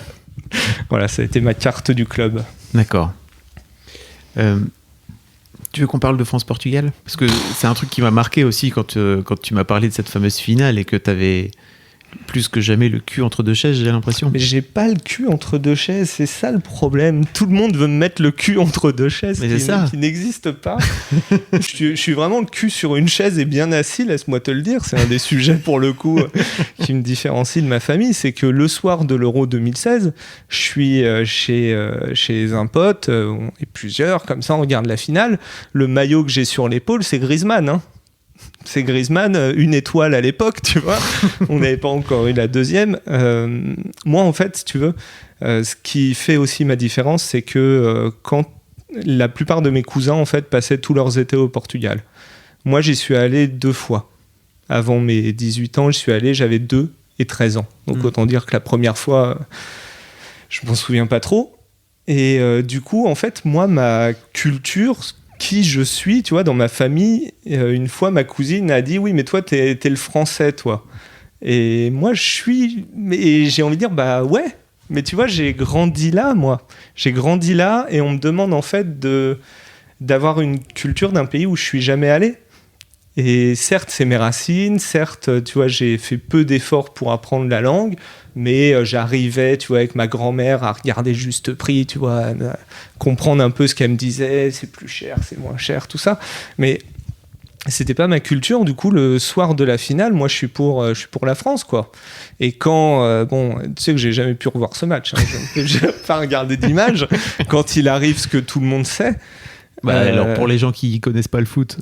Voilà, ça a été ma carte du club. D'accord. Tu veux qu'on parle de France-Portugal ? Parce que c'est un truc qui m'a marqué aussi quand tu m'as parlé de cette fameuse finale et que tu avais... plus que jamais le cul entre deux chaises, j'ai l'impression. Mais j'ai pas le cul entre deux chaises, c'est ça le problème. Tout le monde veut me mettre le cul entre deux chaises qui n'existe pas. je suis vraiment le cul sur une chaise et bien assis, laisse-moi te le dire. C'est un des sujets pour le coup qui me différencie de ma famille. C'est que le soir de l'Euro 2016, je suis chez un pote, on est plusieurs, comme ça on regarde la finale. Le maillot que j'ai sur l'épaule, c'est Griezmann, hein. C'est Griezmann, une étoile à l'époque, tu vois. On n'avait pas encore eu la deuxième. Moi, en fait, si tu veux, ce qui fait aussi ma différence, c'est que quand la plupart de mes cousins, en fait, passaient tous leurs étés au Portugal. Moi, j'y suis allé 2 fois. Avant mes 18 ans, j'y suis allé, j'avais 2 et 13 ans. Donc, autant dire que la première fois, je m'en souviens pas trop. Et du coup, en fait, moi, ma culture... qui je suis, tu vois, dans ma famille, une fois ma cousine a dit oui, mais toi t'es le français, toi. Et moi j'ai envie de dire ouais, mais tu vois, j'ai grandi là, moi. J'ai grandi là et on me demande en fait d'avoir une culture d'un pays où je suis jamais allé. Et certes, c'est mes racines, certes, tu vois, j'ai fait peu d'efforts pour apprendre la langue, mais j'arrivais, tu vois, avec ma grand-mère à regarder Juste Prix, tu vois, à comprendre un peu ce qu'elle me disait, c'est plus cher, c'est moins cher, tout ça. Mais c'était pas ma culture. Du coup, le soir de la finale, moi, je suis pour la France, quoi. Et quand, tu sais que j'ai jamais pu revoir ce match. Hein, je n'ai pas regardé d'image. Quand il arrive, ce que tout le monde sait. Alors pour les gens qui connaissent pas le foot,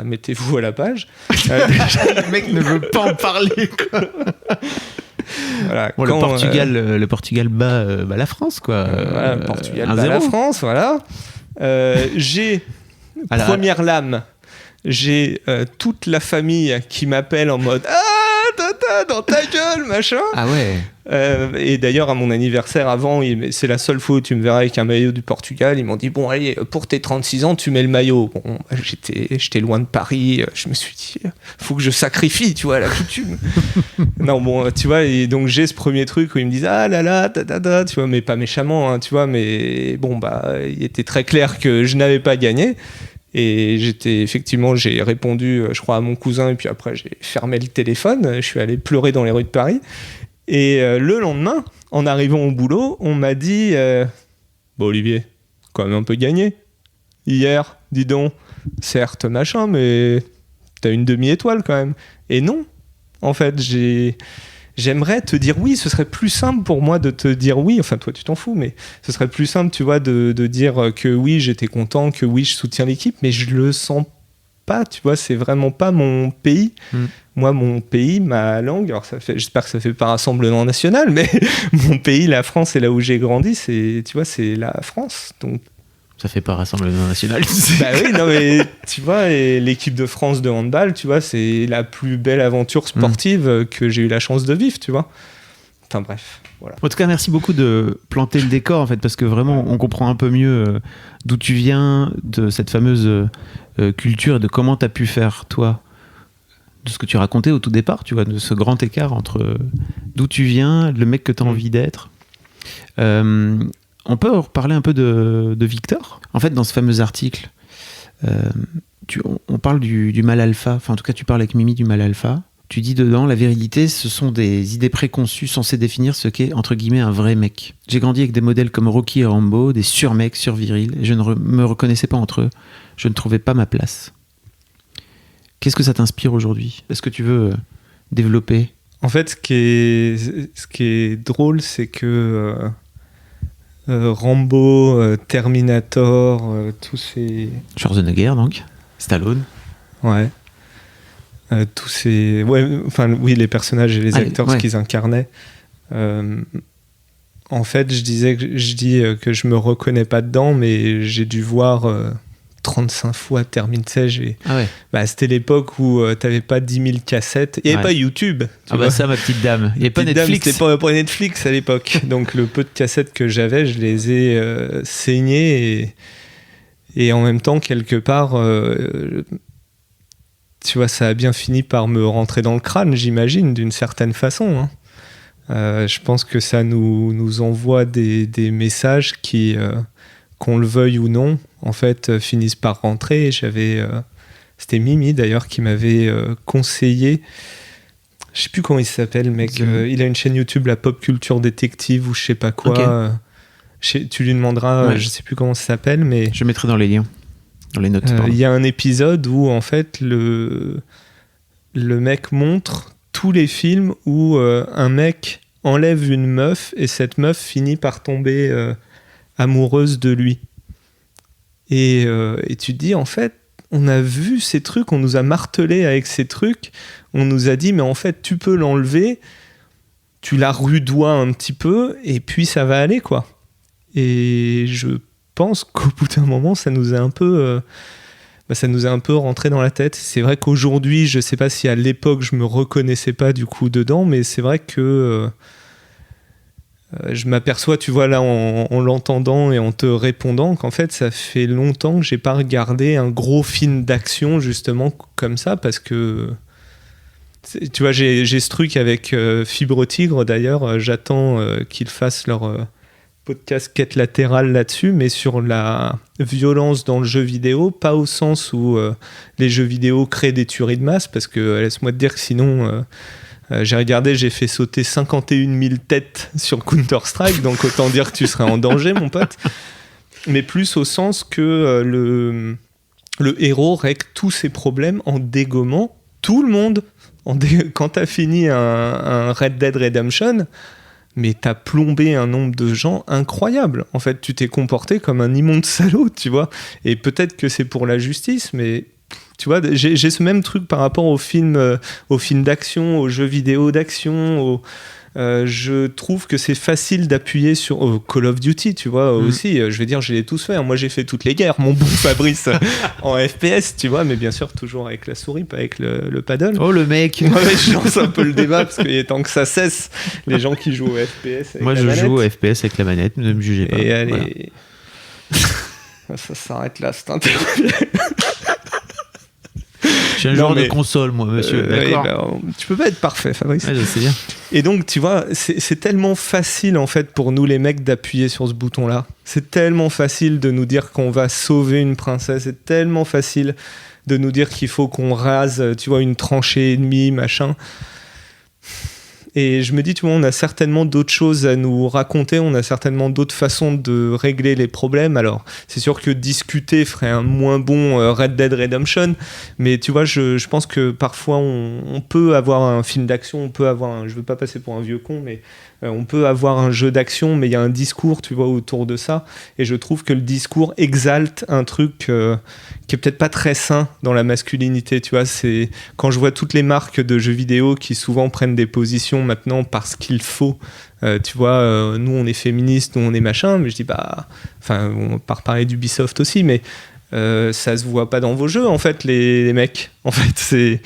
mettez-vous à la page. Le mec ne veut pas en parler, quoi. Voilà, bon, le Portugal bat la France, quoi. Voilà, le Portugal bat la France, voilà. Première lame, j'ai toute la famille qui m'appelle en mode « Ah, Tata, dans ta gueule, machin !» Ah ouais. Et d'ailleurs, à mon anniversaire avant, c'est la seule fois où tu me verras avec un maillot du Portugal. Ils m'ont dit, bon, allez, pour tes 36 ans, tu mets le maillot. Bon, j'étais loin de Paris. Je me suis dit, faut que je sacrifie, tu vois, la coutume. Non, bon, tu vois, et donc j'ai ce premier truc où ils me disent, ah là là, tu vois, mais pas méchamment, hein, tu vois, mais bon, il était très clair que je n'avais pas gagné. Et j'ai répondu, je crois, à mon cousin, et puis après, j'ai fermé le téléphone. Je suis allé pleurer dans les rues de Paris. Et le lendemain, en arrivant au boulot, on m'a dit Olivier, quand même un peu gagné. Hier, dis donc, certes, machin, mais t'as une demi-étoile quand même. Et non, en fait, j'aimerais te dire oui, ce serait plus simple pour moi de te dire oui. Enfin, toi, tu t'en fous, mais ce serait plus simple, tu vois, de dire que oui, j'étais content, que oui, je soutiens l'équipe, mais je le sens pas, tu vois, c'est vraiment pas mon pays. Moi, mon pays, ma langue, alors j'espère que ça fait pas Rassemblement National, mais mon pays, la France, et là où j'ai grandi, c'est la France. Donc ça fait pas Rassemblement National. Oui, non mais tu vois, et l'équipe de France de handball, tu vois, c'est la plus belle aventure sportive que j'ai eu la chance de vivre, tu vois. Enfin bref, voilà. En tout cas, merci beaucoup de planter le décor, en fait, parce que vraiment, on comprend un peu mieux d'où tu viens, de cette fameuse culture, et de comment tu as pu faire, toi, de ce que tu racontais au tout départ, tu vois, de ce grand écart entre d'où tu viens, le mec que tu as envie d'être. On peut reparler un peu de Victor. En fait, dans ce fameux article, on parle du mal alpha, enfin en tout cas tu parles avec Mimi du mal alpha. Tu dis dedans, la virilité, ce sont des idées préconçues censées définir ce qu'est, entre guillemets, un vrai mec. J'ai grandi avec des modèles comme Rocky et Rambo, des surmecs, survirils, et je ne me reconnaissais pas entre eux. Je ne trouvais pas ma place. Qu'est-ce que ça t'inspire aujourd'hui ? Est-ce que tu veux développer ? En fait, ce qui est drôle, c'est que Rambo, Terminator, tous ces... Schwarzenegger, donc. Stallone. Ouais. Tous ces... Ouais, enfin, oui, les personnages et les acteurs, ce qu'ils incarnaient. En fait, je dis que je me reconnais pas dedans, mais j'ai dû voir 35 fois Terminator. C'était l'époque où t'avais pas 10 000 cassettes. Il n'y avait pas YouTube. Ça, ma petite dame. Il n'y avait pas Netflix. C'était pas Netflix à l'époque. Donc, le peu de cassettes que j'avais, je les ai saignées. Et en même temps, quelque part... tu vois, ça a bien fini par me rentrer dans le crâne, j'imagine, d'une certaine façon. Hein. Je pense que ça nous envoie des messages qui, qu'on le veuille ou non, en fait, finissent par rentrer. C'était Mimi, d'ailleurs, qui m'avait conseillé... Je sais plus comment il s'appelle, mec. Il a une chaîne YouTube, la Pop Culture Détective, ou je sais pas quoi. Okay. Tu lui demanderas, je sais plus comment ça s'appelle, mais... Je mettrai dans les liens. Dans les notes. Il y a un épisode où en fait le mec montre tous les films où un mec enlève une meuf et cette meuf finit par tomber amoureuse de lui. Et tu te dis, en fait, on a vu ces trucs, on nous a martelé avec ces trucs, on nous a dit, mais en fait, tu peux l'enlever, tu la rudoies un petit peu et puis ça va aller, quoi. Et je pense qu'au bout d'un moment ça nous a un peu rentré dans la tête. C'est vrai qu'aujourd'hui, je sais pas si à l'époque je me reconnaissais pas du coup dedans, mais c'est vrai que je m'aperçois, tu vois, là en l'entendant et en te répondant, qu'en fait ça fait longtemps que j'ai pas regardé un gros film d'action justement comme ça, parce que tu vois, j'ai ce truc avec Fibre Tigre d'ailleurs, j'attends qu'ils fassent leur podcast quête latérale là-dessus, mais sur la violence dans le jeu vidéo, pas au sens où les jeux vidéo créent des tueries de masse, parce que laisse-moi te dire que sinon j'ai regardé, j'ai fait sauter 51 000 têtes sur Counter-Strike, donc autant dire que tu serais en danger, mon pote. Mais plus au sens que le héros règle tous ses problèmes en dégommant tout le monde. Quand t'as fini un Red Dead Redemption, mais t'as plombé un nombre de gens incroyable. En fait, tu t'es comporté comme un immonde salaud, tu vois. Et peut-être que c'est pour la justice, mais tu vois, j'ai ce même truc par rapport aux films d'action, aux jeux vidéo d'action, je trouve que c'est facile d'appuyer sur Call of Duty, tu vois, aussi. Je vais dire, je l'ai tous fait. Moi, j'ai fait toutes les guerres, mon bon Fabrice, en FPS, tu vois, mais bien sûr, toujours avec la souris, pas avec le paddle. Oh, le mec. Ouais, je lance un peu le débat, parce qu'il est temps que ça cesse, les gens qui jouent au FPS avec Moi, la je manette. joue au FPS avec la manette, ne me jugez pas. Et allez... Voilà. Ça s'arrête là, c'est interview. Je suis un joueur de console, moi, monsieur. D'accord. Tu peux pas être parfait, Fabrice. Ouais, je sais bien. Et donc, tu vois, c'est tellement facile, en fait, pour nous, les mecs, d'appuyer sur ce bouton-là. C'est tellement facile de nous dire qu'on va sauver une princesse. C'est tellement facile de nous dire qu'il faut qu'on rase, tu vois, une tranchée ennemie, machin. Et je me dis, tu vois, on a certainement d'autres choses à nous raconter, on a certainement d'autres façons de régler les problèmes. Alors, c'est sûr que discuter ferait un moins bon Red Dead Redemption, mais tu vois, je pense que parfois, on peut avoir un film d'action, on peut avoir je veux pas passer pour un vieux con, mais on peut avoir un jeu d'action, mais il y a un discours, tu vois, autour de ça. Et je trouve que le discours exalte un truc qui est peut-être pas très sain dans la masculinité, tu vois. C'est quand je vois toutes les marques de jeux vidéo qui souvent prennent des positions maintenant parce qu'il faut. Tu vois, nous on est féministes, nous on est machin, mais je dis enfin, on part parler d'Ubisoft aussi, mais ça se voit pas dans vos jeux en fait, les mecs. En fait, c'est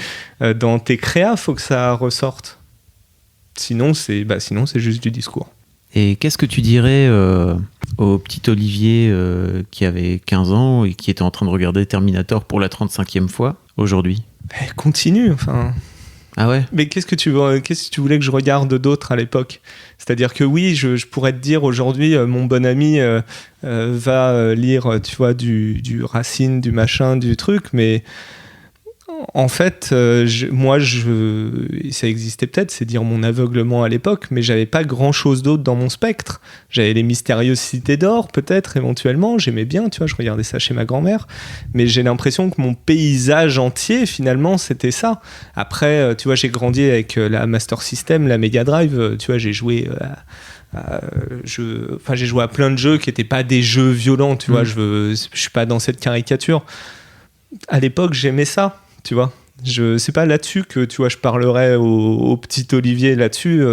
dans tes créas, faut que ça ressorte. Sinon, c'est juste du discours. Et qu'est-ce que tu dirais au petit Olivier qui avait 15 ans et qui était en train de regarder Terminator pour la 35e fois aujourd'hui ? Continue, enfin... Ah ouais ? Mais qu'est-ce que tu voulais que je regarde d'autre à l'époque ? C'est-à-dire que oui, je pourrais te dire aujourd'hui, mon bon ami va lire, tu vois, du Racine, du machin, du truc, mais... En fait, ça existait peut-être, c'est dire mon aveuglement à l'époque, mais j'avais pas grand-chose d'autre dans mon spectre. J'avais les mystérieuses cités d'or, peut-être, éventuellement, j'aimais bien, tu vois, je regardais ça chez ma grand-mère, mais j'ai l'impression que mon paysage entier, finalement, c'était ça. Après, tu vois, j'ai grandi avec la Master System, la Mega Drive, tu vois, j'ai joué... j'ai joué à plein de jeux qui n'étaient pas des jeux violents, tu vois, je suis pas dans cette caricature. À l'époque, j'aimais ça. Tu vois, c'est pas là-dessus que tu vois, je parlerais au petit Olivier là-dessus.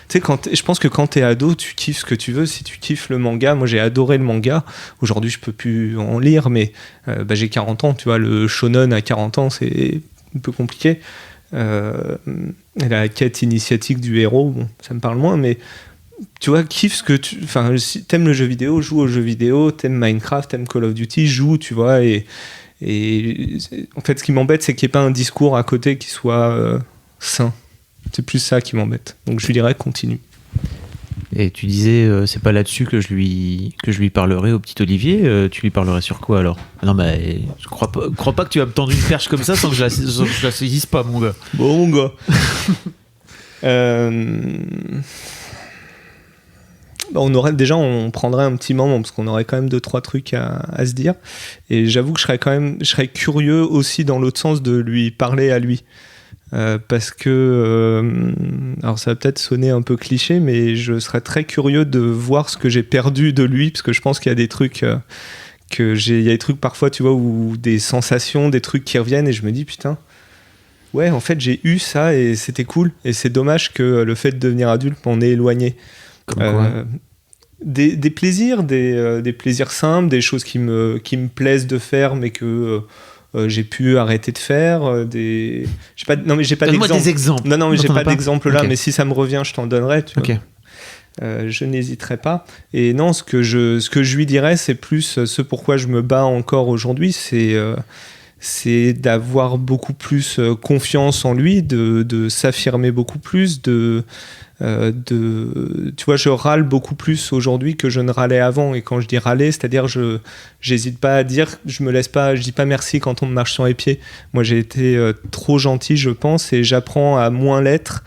Tu sais, je pense que quand t'es ado, tu kiffes ce que tu veux. Si tu kiffes le manga, moi j'ai adoré le manga. Aujourd'hui, je peux plus en lire, mais j'ai 40 ans. Tu vois, le shonen à 40 ans, c'est un peu compliqué. La quête initiatique du héros, bon, ça me parle moins, mais tu vois, kiffe ce que enfin, si t'aimes le jeu vidéo, joue au jeu vidéo. T'aimes Minecraft, t'aimes Call of Duty, joue, tu vois, et en fait, ce qui m'embête, c'est qu'il n'y ait pas un discours à côté qui soit sain. C'est plus ça qui m'embête. Donc je lui dirais, continue. Et tu disais, c'est pas là-dessus que je lui parlerai au petit Olivier. Tu lui parlerais sur quoi alors ? Non, mais je crois pas que tu vas me tendre une perche comme ça sans que je la saisisse pas, mon gars. Bon, mon gars. On prendrait un petit moment parce qu'on aurait quand même 2-3 trucs à se dire, et j'avoue que je serais curieux aussi dans l'autre sens de lui parler à lui, parce que alors ça va peut-être sonner un peu cliché, mais je serais très curieux de voir ce que j'ai perdu de lui, parce que je pense qu'il y a des trucs il y a des trucs parfois, tu vois, ou des sensations, des trucs qui reviennent, et je me dis putain, ouais, en fait j'ai eu ça et c'était cool, et c'est dommage que le fait de devenir adulte m'en ait éloigné. Des plaisirs, des plaisirs simples, des choses qui me plaisent de faire, mais que j'ai pu arrêter de faire. J'ai pas d'exemple. Donne-moi des exemples. Non, mais j'ai pas d'exemple là, okay. Mais si ça me revient, je t'en donnerai. Tu vois. Je n'hésiterai pas. Et non, ce que je lui dirais, c'est plus ce pourquoi je me bats encore aujourd'hui, c'est d'avoir beaucoup plus confiance en lui, de s'affirmer beaucoup plus, tu vois, je râle beaucoup plus aujourd'hui que je ne râlais avant. Et quand je dis râler, c'est-à-dire j'hésite pas à dire, je dis pas merci quand on me marche sur les pieds. Moi, j'ai été trop gentil, je pense, et j'apprends à moins l'être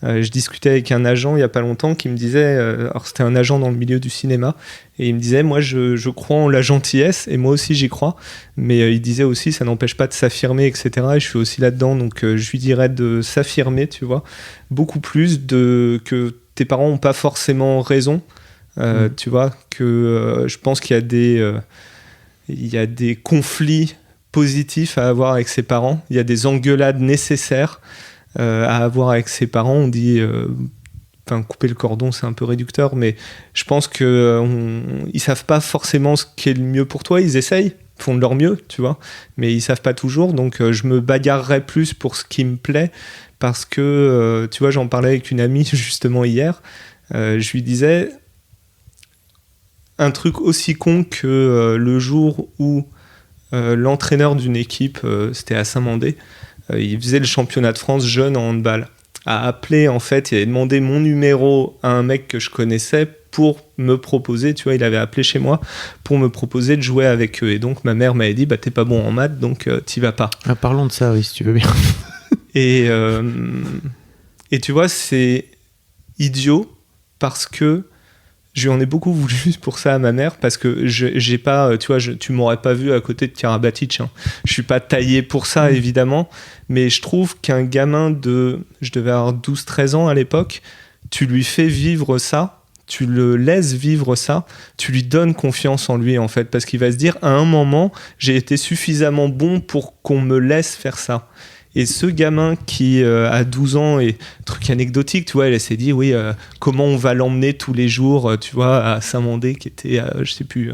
Je discutais avec un agent il n'y a pas longtemps qui me disait, alors c'était un agent dans le milieu du cinéma, et il me disait, moi je crois en la gentillesse, et moi aussi j'y crois, mais il disait aussi, ça n'empêche pas de s'affirmer, etc. Et je suis aussi là-dedans, donc je lui dirais de s'affirmer, tu vois, beaucoup plus que tes parents n'ont pas forcément raison, tu vois, que je pense qu'il y a des conflits positifs à avoir avec ses parents, il y a des engueulades nécessaires à avoir avec ses parents. On dit couper le cordon, c'est un peu réducteur, mais je pense qu'ils savent pas forcément ce qui est le mieux pour toi. Ils essayent, font de leur mieux, tu vois, mais ils savent pas toujours. Donc je me bagarrerai plus pour ce qui me plaît, parce que tu vois, j'en parlais avec une amie justement hier. Je lui disais un truc aussi con que le jour où l'entraîneur d'une équipe, c'était à Saint-Mandé, il faisait le championnat de France jeune en handball, a appelé, en fait, il avait demandé mon numéro à un mec que je connaissais pour me proposer, tu vois, il avait appelé chez moi pour me proposer de jouer avec eux. Et donc ma mère m'avait dit, t'es pas bon en maths, donc t'y vas pas. Parlons de ça, oui, si tu veux bien. Et tu vois, c'est idiot, parce que je lui en ai beaucoup voulu pour ça à ma mère, parce que j'ai pas, tu vois, tu m'aurais pas vu à côté de Karabatic, hein. Je suis pas taillé pour ça, évidemment, mais je trouve qu'un gamin je devais avoir 12-13 ans à l'époque, tu lui fais vivre ça, tu le laisses vivre ça, tu lui donnes confiance en lui, en fait, parce qu'il va se dire, à un moment, j'ai été suffisamment bon pour qu'on me laisse faire ça. Et ce gamin qui a 12 ans, et truc anecdotique, tu vois, elle s'est dit, oui, comment on va l'emmener tous les jours, tu vois, à Saint-Mandé, qui était, je sais plus,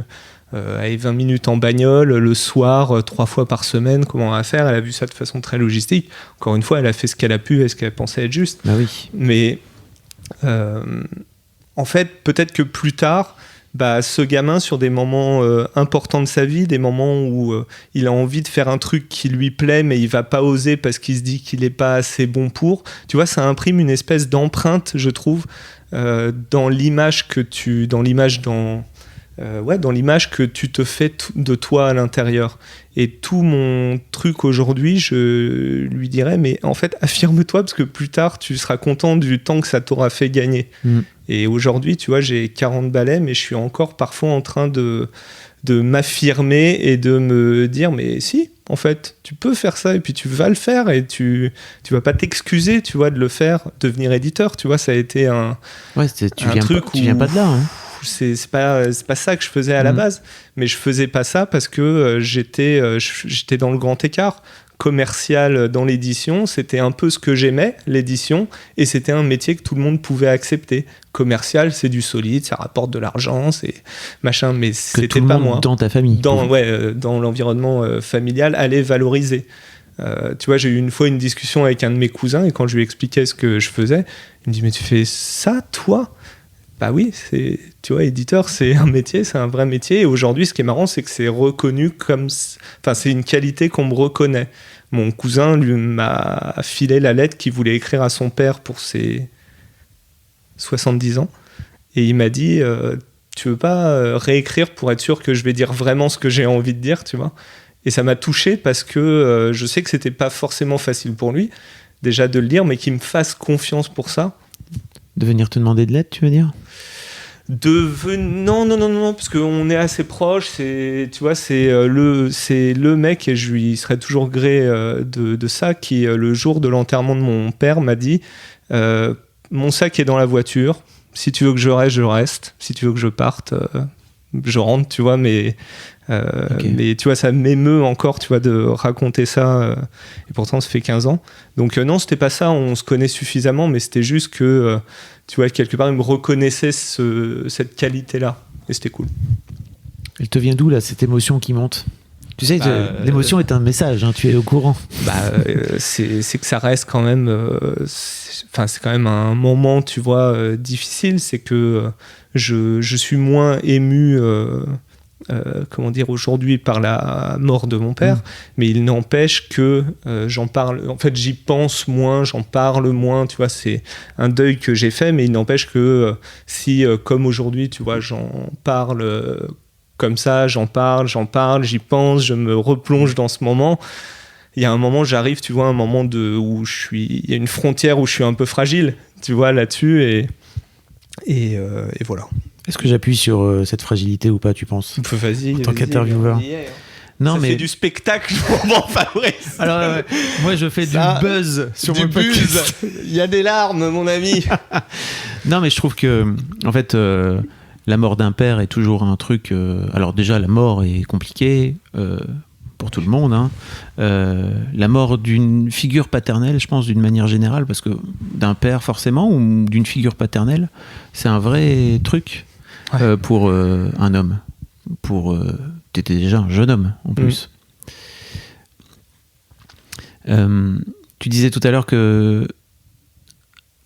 à 20 minutes en bagnole, le soir, 3 fois par semaine, comment on va faire. Elle a vu ça de façon très logistique. Encore une fois, elle a fait ce qu'elle a pu et ce qu'elle pensait être juste. Ah oui. Mais en fait, peut-être que plus tard, ce gamin, sur des moments importants de sa vie, des moments où il a envie de faire un truc qui lui plaît, mais il va pas oser parce qu'il se dit qu'il est pas assez bon pour, tu vois, ça imprime une espèce d'empreinte, je trouve, dans l'image que tu te fais de toi à l'intérieur. Et tout mon truc aujourd'hui, je lui dirais, mais en fait, affirme-toi, parce que plus tard, tu seras content du temps que ça t'aura fait gagner. Et aujourd'hui, tu vois, j'ai 40 balais, mais je suis encore parfois en train de m'affirmer et de me dire, mais si, en fait, tu peux faire ça, et puis tu vas le faire, et tu vas pas t'excuser, tu vois, de le faire, devenir éditeur, tu vois, ça a été un truc tu viens pas de là, hein. C'est pas ça que je faisais à la base, mais je faisais pas ça parce que j'étais dans le grand écart commercial dans l'édition. C'était un peu ce que j'aimais, l'édition, et c'était un métier que tout le monde pouvait accepter. Commercial, c'est du solide, ça rapporte de l'argent, c'est machin, mais c'était pas moi. Dans ta famille, dans l'environnement familial, allait valoriser. Tu vois, j'ai eu une fois une discussion avec un de mes cousins, et quand je lui expliquais ce que je faisais, il me dit, mais tu fais ça, toi ? Bah oui, tu vois, éditeur, c'est un métier, c'est un vrai métier. Et aujourd'hui, ce qui est marrant, c'est que c'est reconnu c'est une qualité qu'on me reconnaît. Mon cousin, lui, m'a filé la lettre qu'il voulait écrire à son père pour ses 70 ans. Et il m'a dit, tu veux pas réécrire pour être sûr que je vais dire vraiment ce que j'ai envie de dire, tu vois ? Et ça m'a touché parce que je sais que c'était pas forcément facile pour lui, déjà de le dire, mais qu'il me fasse confiance pour ça. De venir te demander de l'aide, tu veux dire ? Non, parce qu'on est assez proches. Tu vois, c'est le mec, et je lui serais toujours gré de ça, qui, le jour de l'enterrement de mon père, m'a dit mon sac est dans la voiture. Si tu veux que je reste, je reste. Si tu veux que je parte, je rentre, tu vois, mais tu vois, ça m'émeut encore, tu vois, de raconter ça, et pourtant ça fait 15 ans. Donc non, c'était pas ça, on se connaît suffisamment, mais c'était juste que, tu vois, quelque part, il me reconnaissait cette qualité-là, et c'était cool. Elle te vient d'où, là, cette émotion qui monte ? Tu sais, l'émotion est un message, hein, tu es au courant. C'est que ça reste quand même... c'est quand même un moment, tu vois, difficile. C'est que je suis moins ému, aujourd'hui par la mort de mon père. Mais il n'empêche que j'en parle... En fait, j'y pense moins, j'en parle moins. Tu vois, c'est un deuil que j'ai fait. Mais il n'empêche que si, comme aujourd'hui, tu vois, j'en parle... comme ça, j'en parle, j'y pense, je me replonge dans ce moment. il y a un moment, j'arrive, tu vois, un moment où il y a une frontière où je suis un peu fragile, tu vois, là-dessus, et voilà. Est-ce que j'appuie sur cette fragilité ou pas, tu penses ? Vas-y, en tant qu'intervieweur. Non, ça fait du spectacle pour moi, Fabrice. Alors, moi, je fais du buzz sur mon podcast. Il y a des larmes, mon ami. Non, mais je trouve que, en fait, la mort d'un père est toujours un truc. Alors, déjà, la mort est compliquée pour tout le monde. Hein. La mort d'une figure paternelle, je pense, d'une manière générale, parce que d'un père, forcément, ou d'une figure paternelle, c'est un vrai truc pour un homme. T'étais déjà un jeune homme en plus. Tu disais tout à l'heure que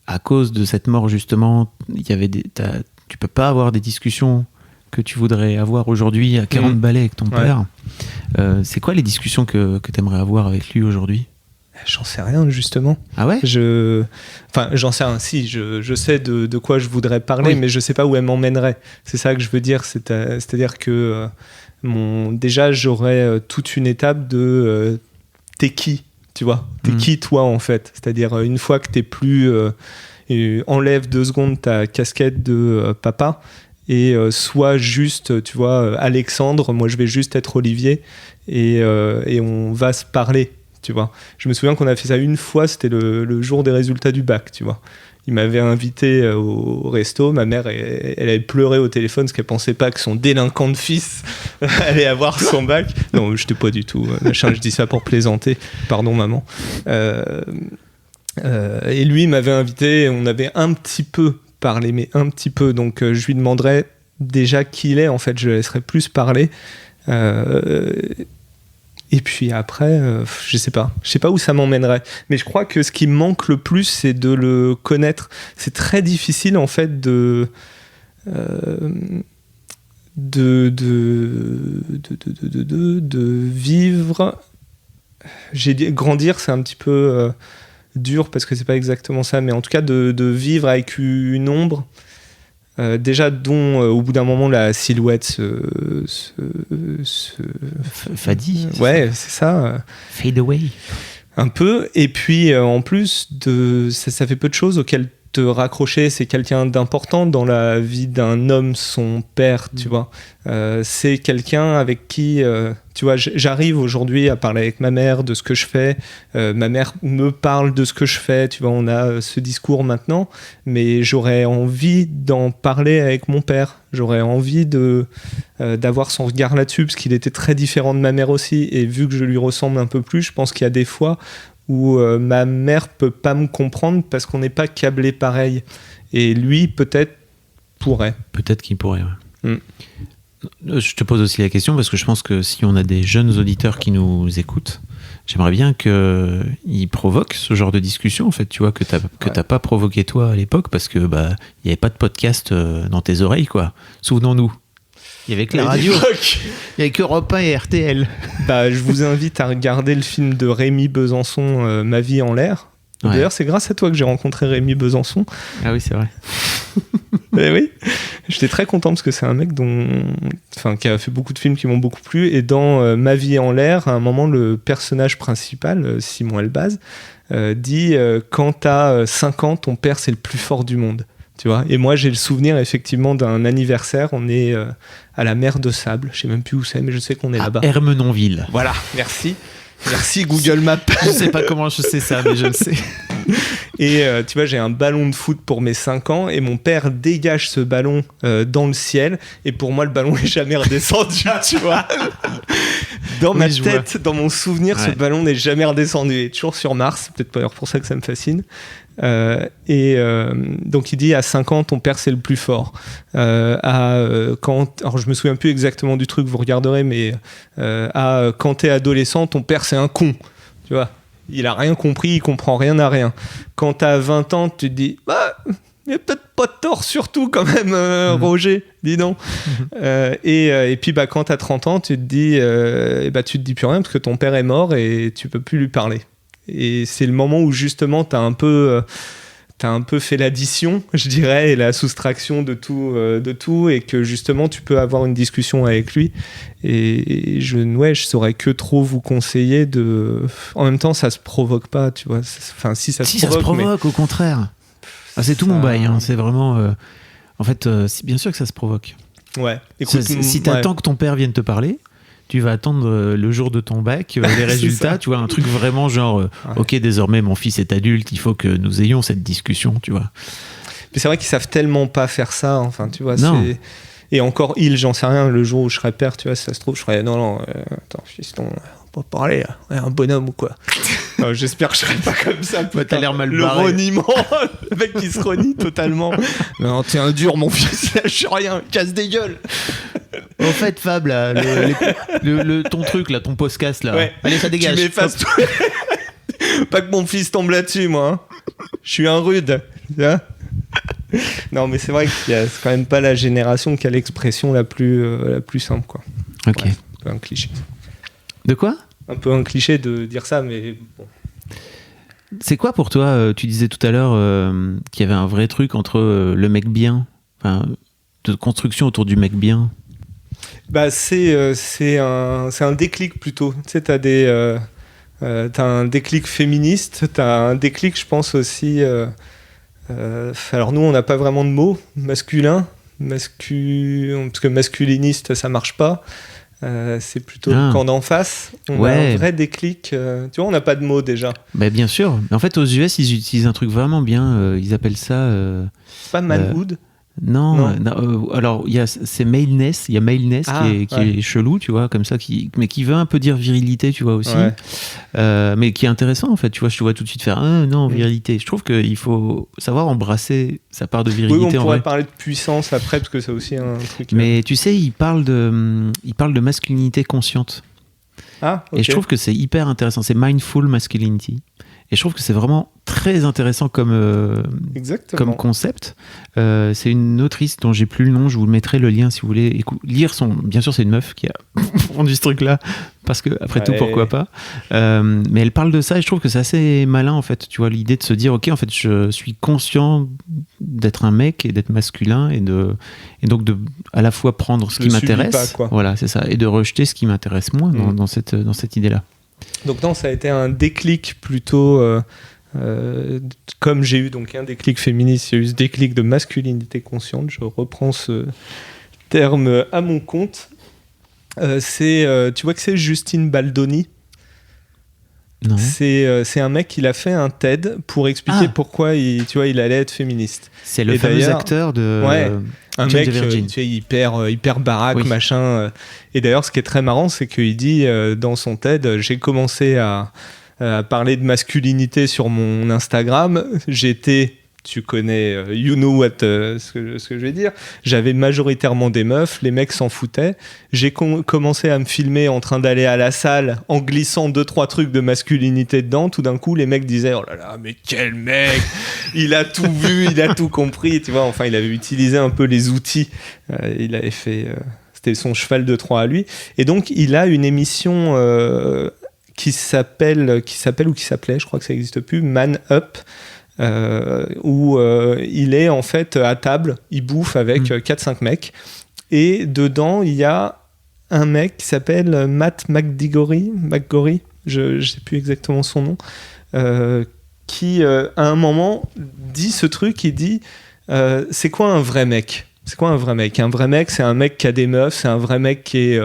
à cause de cette mort justement, il y avait tu peux pas avoir des discussions que tu voudrais avoir aujourd'hui à 40 balais avec ton père. C'est quoi les discussions que tu aimerais avoir avec lui aujourd'hui ? J'en sais rien justement. Ah ouais ? Enfin, j'en sais rien. Si, je sais de quoi je voudrais parler, mais je sais pas où elle m'emmènerait. C'est ça que je veux dire. C'est-à-dire que déjà, j'aurais toute une étape de t'es qui, tu vois ? T'es qui toi en fait ? C'est-à-dire une fois que t'es plus enlève 2 secondes ta casquette de papa et sois juste, tu vois, Alexandre. Moi, je vais juste être Olivier et on va se parler. Tu vois, je me souviens qu'on a fait ça une fois, c'était le jour des résultats du bac, tu vois. Il m'avait invité au resto, ma mère, elle avait pleuré au téléphone parce qu'elle pensait pas que son délinquant de fils allait avoir son bac. Non, je n'étais pas du tout machin, je dis ça pour plaisanter, pardon maman. Et lui, il m'avait invité, on avait un petit peu parlé, mais un petit peu, donc je lui demanderais déjà qui il est, en fait, je le laisserais plus parler. Et puis après, je sais pas où ça m'emmènerait. Mais je crois que ce qui me manque le plus, c'est de le connaître. C'est très difficile en fait de vivre. J'ai dit grandir, c'est un petit peu dur parce que c'est pas exactement ça, mais en tout cas de vivre avec une ombre. Déjà dont au bout d'un moment la silhouette se fadit. Ouais, c'est ça. Fade away. Un peu. Et puis en plus ça fait peu de choses auxquelles te raccrocher. C'est quelqu'un d'important dans la vie d'un homme, son père, tu vois. C'est quelqu'un avec qui tu vois, j'arrive aujourd'hui à parler avec ma mère de ce que je fais. Ma mère me parle de ce que je fais. Tu vois, on a ce discours maintenant, mais j'aurais envie d'en parler avec mon père. J'aurais envie d'avoir son regard là-dessus, parce qu'il était très différent de ma mère aussi. Et vu que je lui ressemble un peu plus, je pense qu'il y a des fois où ma mère peut pas me comprendre parce qu'on n'est pas câblé pareil. Et lui, peut-être, pourrait. Peut-être qu'il pourrait, ouais. Je te pose aussi la question parce que je pense que si on a des jeunes auditeurs qui nous écoutent, j'aimerais bien qu'ils provoquent ce genre de discussion, en fait, tu vois, que t'as pas provoqué toi à l'époque parce que il y avait pas de podcast dans tes oreilles, quoi. Souvenons-nous. Il y avait que la radio. Il y avait que Europe 1 et RTL. Je vous invite à regarder le film de Rémi Besançon, Ma vie en l'air. Ouais. D'ailleurs, c'est grâce à toi que j'ai rencontré Rémi Besançon. Ah oui, c'est vrai. Eh oui, j'étais très content parce que c'est un mec qui a fait beaucoup de films qui m'ont beaucoup plu. Et dans Ma vie en l'air, à un moment, le personnage principal, Simon Elbaz, dit quand t'as 5 ans, ton père, c'est le plus fort du monde. Tu vois, et moi j'ai le souvenir effectivement d'un anniversaire, on est à la mer de Sable, je sais même plus où c'est, mais je sais qu'on est là-bas. Ermenonville. Voilà, merci Google Maps. Je sais pas comment je sais ça, mais je le sais. Et tu vois, j'ai un ballon de foot pour mes 5 ans et mon père dégage ce ballon dans le ciel, et pour moi le ballon n'est jamais redescendu, tu vois. Dans ma tête, dans mon souvenir, ce ballon n'est jamais redescendu, il est toujours sur Mars, c'est peut-être pas pour ça que ça me fascine. Donc il dit à 5 ans ton père c'est le plus fort. Alors je me souviens plus exactement du truc, vous regarderez, mais quand t'es adolescent ton père c'est un con, tu vois, il a rien compris, il comprend rien à rien. Quand t'as 20 ans tu te dis il n'y a peut-être pas de tort, surtout quand même Roger, dis donc. Et puis quand t'as 30 ans tu te dis plus rien parce que ton père est mort et tu peux plus lui parler. Et c'est le moment où justement t'as t'as un peu fait l'addition, je dirais, et la soustraction de tout, et que justement tu peux avoir une discussion avec lui. Et je saurais que trop vous conseiller de. En même temps, ça se provoque pas, tu vois. Enfin, si ça se provoque. Ça se provoque, au contraire. C'est tout mon bail. C'est vraiment. En fait, bien sûr que ça se provoque. Ouais. Écoute, si t'attends que ton père vienne te parler, tu vas attendre le jour de ton bac, les résultats, tu vois, un truc vraiment genre, ok, désormais mon fils est adulte, il faut que nous ayons cette discussion, tu vois. Mais c'est vrai qu'ils savent tellement pas faire ça, enfin, tu vois, non. Et encore, j'en sais rien, le jour où je serai père, tu vois, si ça se trouve, je ferai, non, attends, fiston, on va pas parler, un bonhomme ou quoi. Non, j'espère que je serai pas comme ça. Bah, t'as l'air mal le barré. reniement, le mec qui se renie totalement. Non, t'es un dur, mon fils, lâche rien, casse des gueules. En fait, Fab, là, ton truc, là, ton podcast, là. Ouais. Allez, ça dégage. Tu m'effaces tout. Pas que mon fils tombe là-dessus, moi. Hein. Je suis un rude. Hein. Non, mais c'est vrai que c'est quand même pas la génération qui a l'expression la plus simple, quoi. Ok. Ouais, un peu un cliché. De quoi ? Un peu un cliché de dire ça, mais bon. C'est quoi pour toi, tu disais tout à l'heure qu'il y avait un vrai truc entre le mec bien, enfin, de construction autour du mec bien. Bah c'est un déclic plutôt. Tu sais, t'as un déclic féministe, t'as un déclic, je pense aussi. Alors nous, on n'a pas vraiment de mots masculin, parce que masculiniste, ça marche pas. C'est plutôt le camp d'en face. On a un vrai déclic. Tu vois, on n'a pas de mots déjà. Bah, bien sûr. En fait, aux US, ils utilisent un truc vraiment bien. Ils appellent ça. Pas manhood. Non. Alors c'est maleness. Il y a maleness qui est chelou, tu vois, comme ça, mais qui veut un peu dire virilité, tu vois aussi. Ouais. Mais qui est intéressant en fait. Tu vois, je te vois tout de suite faire non, virilité. Je trouve qu'il faut savoir embrasser sa part de virilité. Oui, on pourrait parler de puissance après, parce que c'est aussi un truc. Mais tu sais, il parle de masculinité consciente. Ah, okay. Et je trouve que c'est hyper intéressant. C'est mindful masculinity. Et je trouve que c'est vraiment très intéressant comme concept. C'est une autrice dont j'ai plus le nom, je vous mettrai le lien si vous voulez lire son... Bien sûr, c'est une meuf qui a rendu ce truc-là, parce que, après tout, pourquoi pas. Mais elle parle de ça et je trouve que c'est assez malin, en fait. Tu vois, l'idée de se dire, ok, en fait, je suis conscient d'être un mec et d'être masculin et donc de à la fois prendre ce qui m'intéresse. Voilà, c'est ça. Et de rejeter ce qui m'intéresse moins dans cette idée-là. Donc non, ça a été un déclic plutôt, comme j'ai eu donc un déclic féministe, j'ai eu ce déclic de masculinité consciente, je reprends ce terme à mon compte. Tu vois que c'est Justine Baldoni. Non. C'est un mec qui a fait un TED pour expliquer pourquoi il allait être féministe. C'est le fameux acteur de... Ouais. Un mec tu sais, hyper baraque, machin. Et d'ailleurs, ce qui est très marrant, c'est qu'il dit dans son TED, j'ai commencé à parler de masculinité sur mon Instagram. J'étais, tu connais, you know what, ce que je vais dire. J'avais majoritairement des meufs, les mecs s'en foutaient. J'ai commencé à me filmer en train d'aller à la salle en glissant 2-3 trucs de masculinité dedans. Tout d'un coup, les mecs disaient, oh là là, mais quel mec, il a tout vu, il a tout compris, tu vois. Enfin, il avait utilisé un peu les outils. Il avait fait, c'était son cheval de Troie à lui. Et donc, il a une émission qui s'appelait, je crois que ça n'existe plus, Man Up. Où il est en fait à table, il bouffe avec 4-5 mecs, et dedans il y a un mec qui s'appelle Matt McGorry, je sais plus exactement son nom, qui à un moment dit ce truc, il dit c'est quoi un vrai mec ? C'est quoi un vrai mec ? Un vrai mec, c'est un mec qui a des meufs, c'est un vrai mec qui est,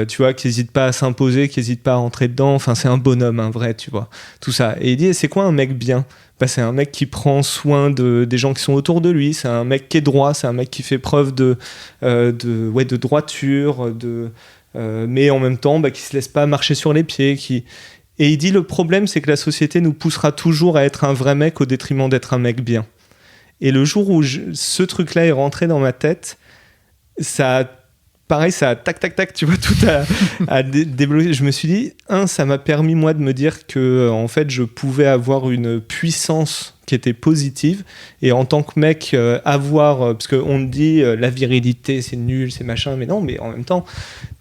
tu vois, qui n'hésite pas à s'imposer, qui n'hésite pas à rentrer dedans, enfin c'est un bonhomme, un vrai, tu vois, tout ça. Et il dit, c'est quoi un mec bien ? Bah, c'est un mec qui prend soin des gens qui sont autour de lui, c'est un mec qui est droit, c'est un mec qui fait preuve de droiture, mais en même temps qui se laisse pas marcher sur les pieds. Et il dit, le problème, c'est que la société nous poussera toujours à être un vrai mec au détriment d'être un mec bien. Et le jour où ce truc-là est rentré dans ma tête, ça a tac, tu vois, tout a débloqué. Je me suis dit, ça m'a permis, moi, de me dire que, en fait, je pouvais avoir une puissance qui était positive. Et en tant que mec, parce qu'on te dit la virilité, c'est nul, c'est machin, mais non, mais en même temps,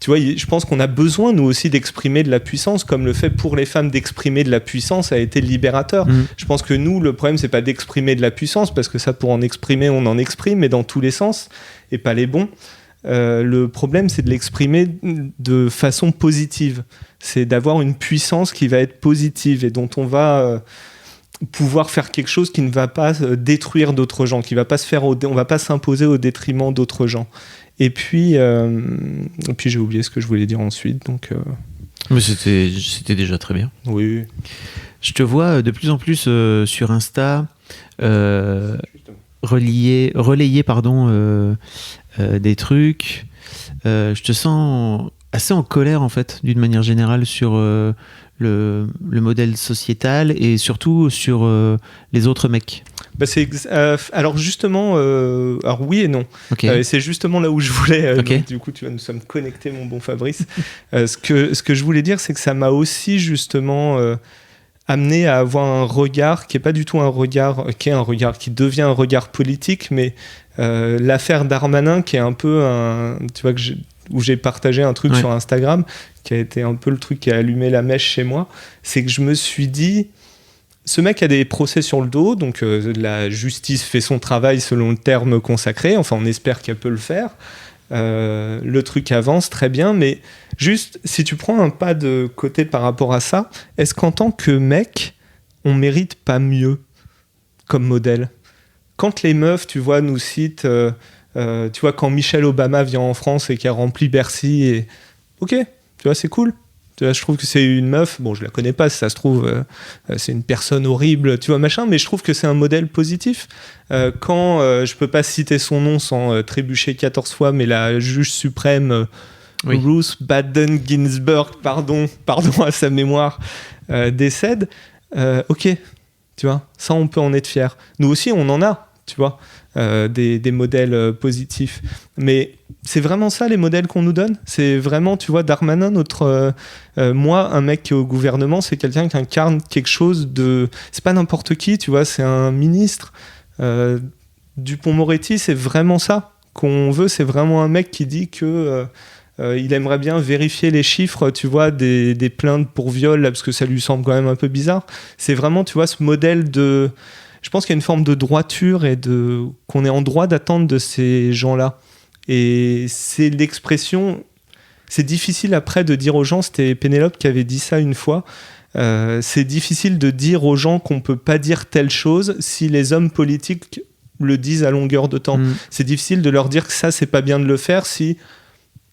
tu vois, je pense qu'on a besoin, nous aussi, d'exprimer de la puissance, comme le fait pour les femmes d'exprimer de la puissance a été libérateur. Je pense que nous, le problème, c'est pas d'exprimer de la puissance, parce que ça, pour en exprimer, on en exprime, mais dans tous les sens, et pas les bons. Le problème, c'est de l'exprimer de façon positive. C'est d'avoir une puissance qui va être positive et dont on va pouvoir faire quelque chose qui ne va pas détruire d'autres gens, qui va pas on va pas s'imposer au détriment d'autres gens. Et puis j'ai oublié ce que je voulais dire ensuite. Donc, Mais c'était déjà très bien. Oui. Je te vois de plus en plus sur Insta relayer des trucs. Je te sens assez en colère en fait, d'une manière générale, sur le modèle sociétal et surtout sur les autres mecs. Alors justement, alors oui et non. Okay. C'est justement là où je voulais. Okay. Donc, du coup, nous sommes connectés, mon bon Fabrice. Ce que je voulais dire, c'est que ça m'a aussi justement amené à avoir un regard qui est pas du tout un regard, qui devient un regard politique, mais l'affaire Darmanin, qui est un peu tu vois, où j'ai partagé un truc sur Instagram, qui a été un peu le truc qui a allumé la mèche chez moi, c'est que je me suis dit, ce mec a des procès sur le dos, donc la justice fait son travail selon le terme consacré, enfin on espère qu'elle peut le faire, le truc avance très bien, mais juste, si tu prends un pas de côté par rapport à ça, est-ce qu'en tant que mec, on mérite pas mieux comme modèle ? Quand les meufs, tu vois, nous citent, tu vois, quand Michelle Obama vient en France et qu'elle remplit Bercy, et ok, tu vois, c'est cool. Tu vois, je trouve que c'est une meuf, bon, je la connais pas, si ça se trouve, c'est une personne horrible, tu vois, machin, mais je trouve que c'est un modèle positif. Quand, je peux pas citer son nom sans trébucher 14 fois, mais la juge suprême, Ruth Bader Ginsburg, pardon à sa mémoire, décède, ok, tu vois, ça on peut en être fier. Nous aussi, on en a, tu vois, des modèles positifs. Mais c'est vraiment ça, les modèles qu'on nous donne ? C'est vraiment, tu vois, Darmanin, moi, un mec qui est au gouvernement, c'est quelqu'un qui incarne quelque chose de... C'est pas n'importe qui, tu vois, c'est un ministre. Dupond-Moretti, c'est vraiment ça qu'on veut. C'est vraiment un mec qui dit que... il aimerait bien vérifier les chiffres, tu vois, des plaintes pour viol, là, parce que ça lui semble quand même un peu bizarre. C'est vraiment, tu vois, ce modèle de... Je pense qu'il y a une forme de droiture et qu'on est en droit d'attendre de ces gens-là. Et c'est l'expression... C'est difficile après de dire aux gens, c'était Pénélope qui avait dit ça une fois, c'est difficile de dire aux gens qu'on ne peut pas dire telle chose si les hommes politiques le disent à longueur de temps. C'est difficile de leur dire que ça, c'est pas bien de le faire si...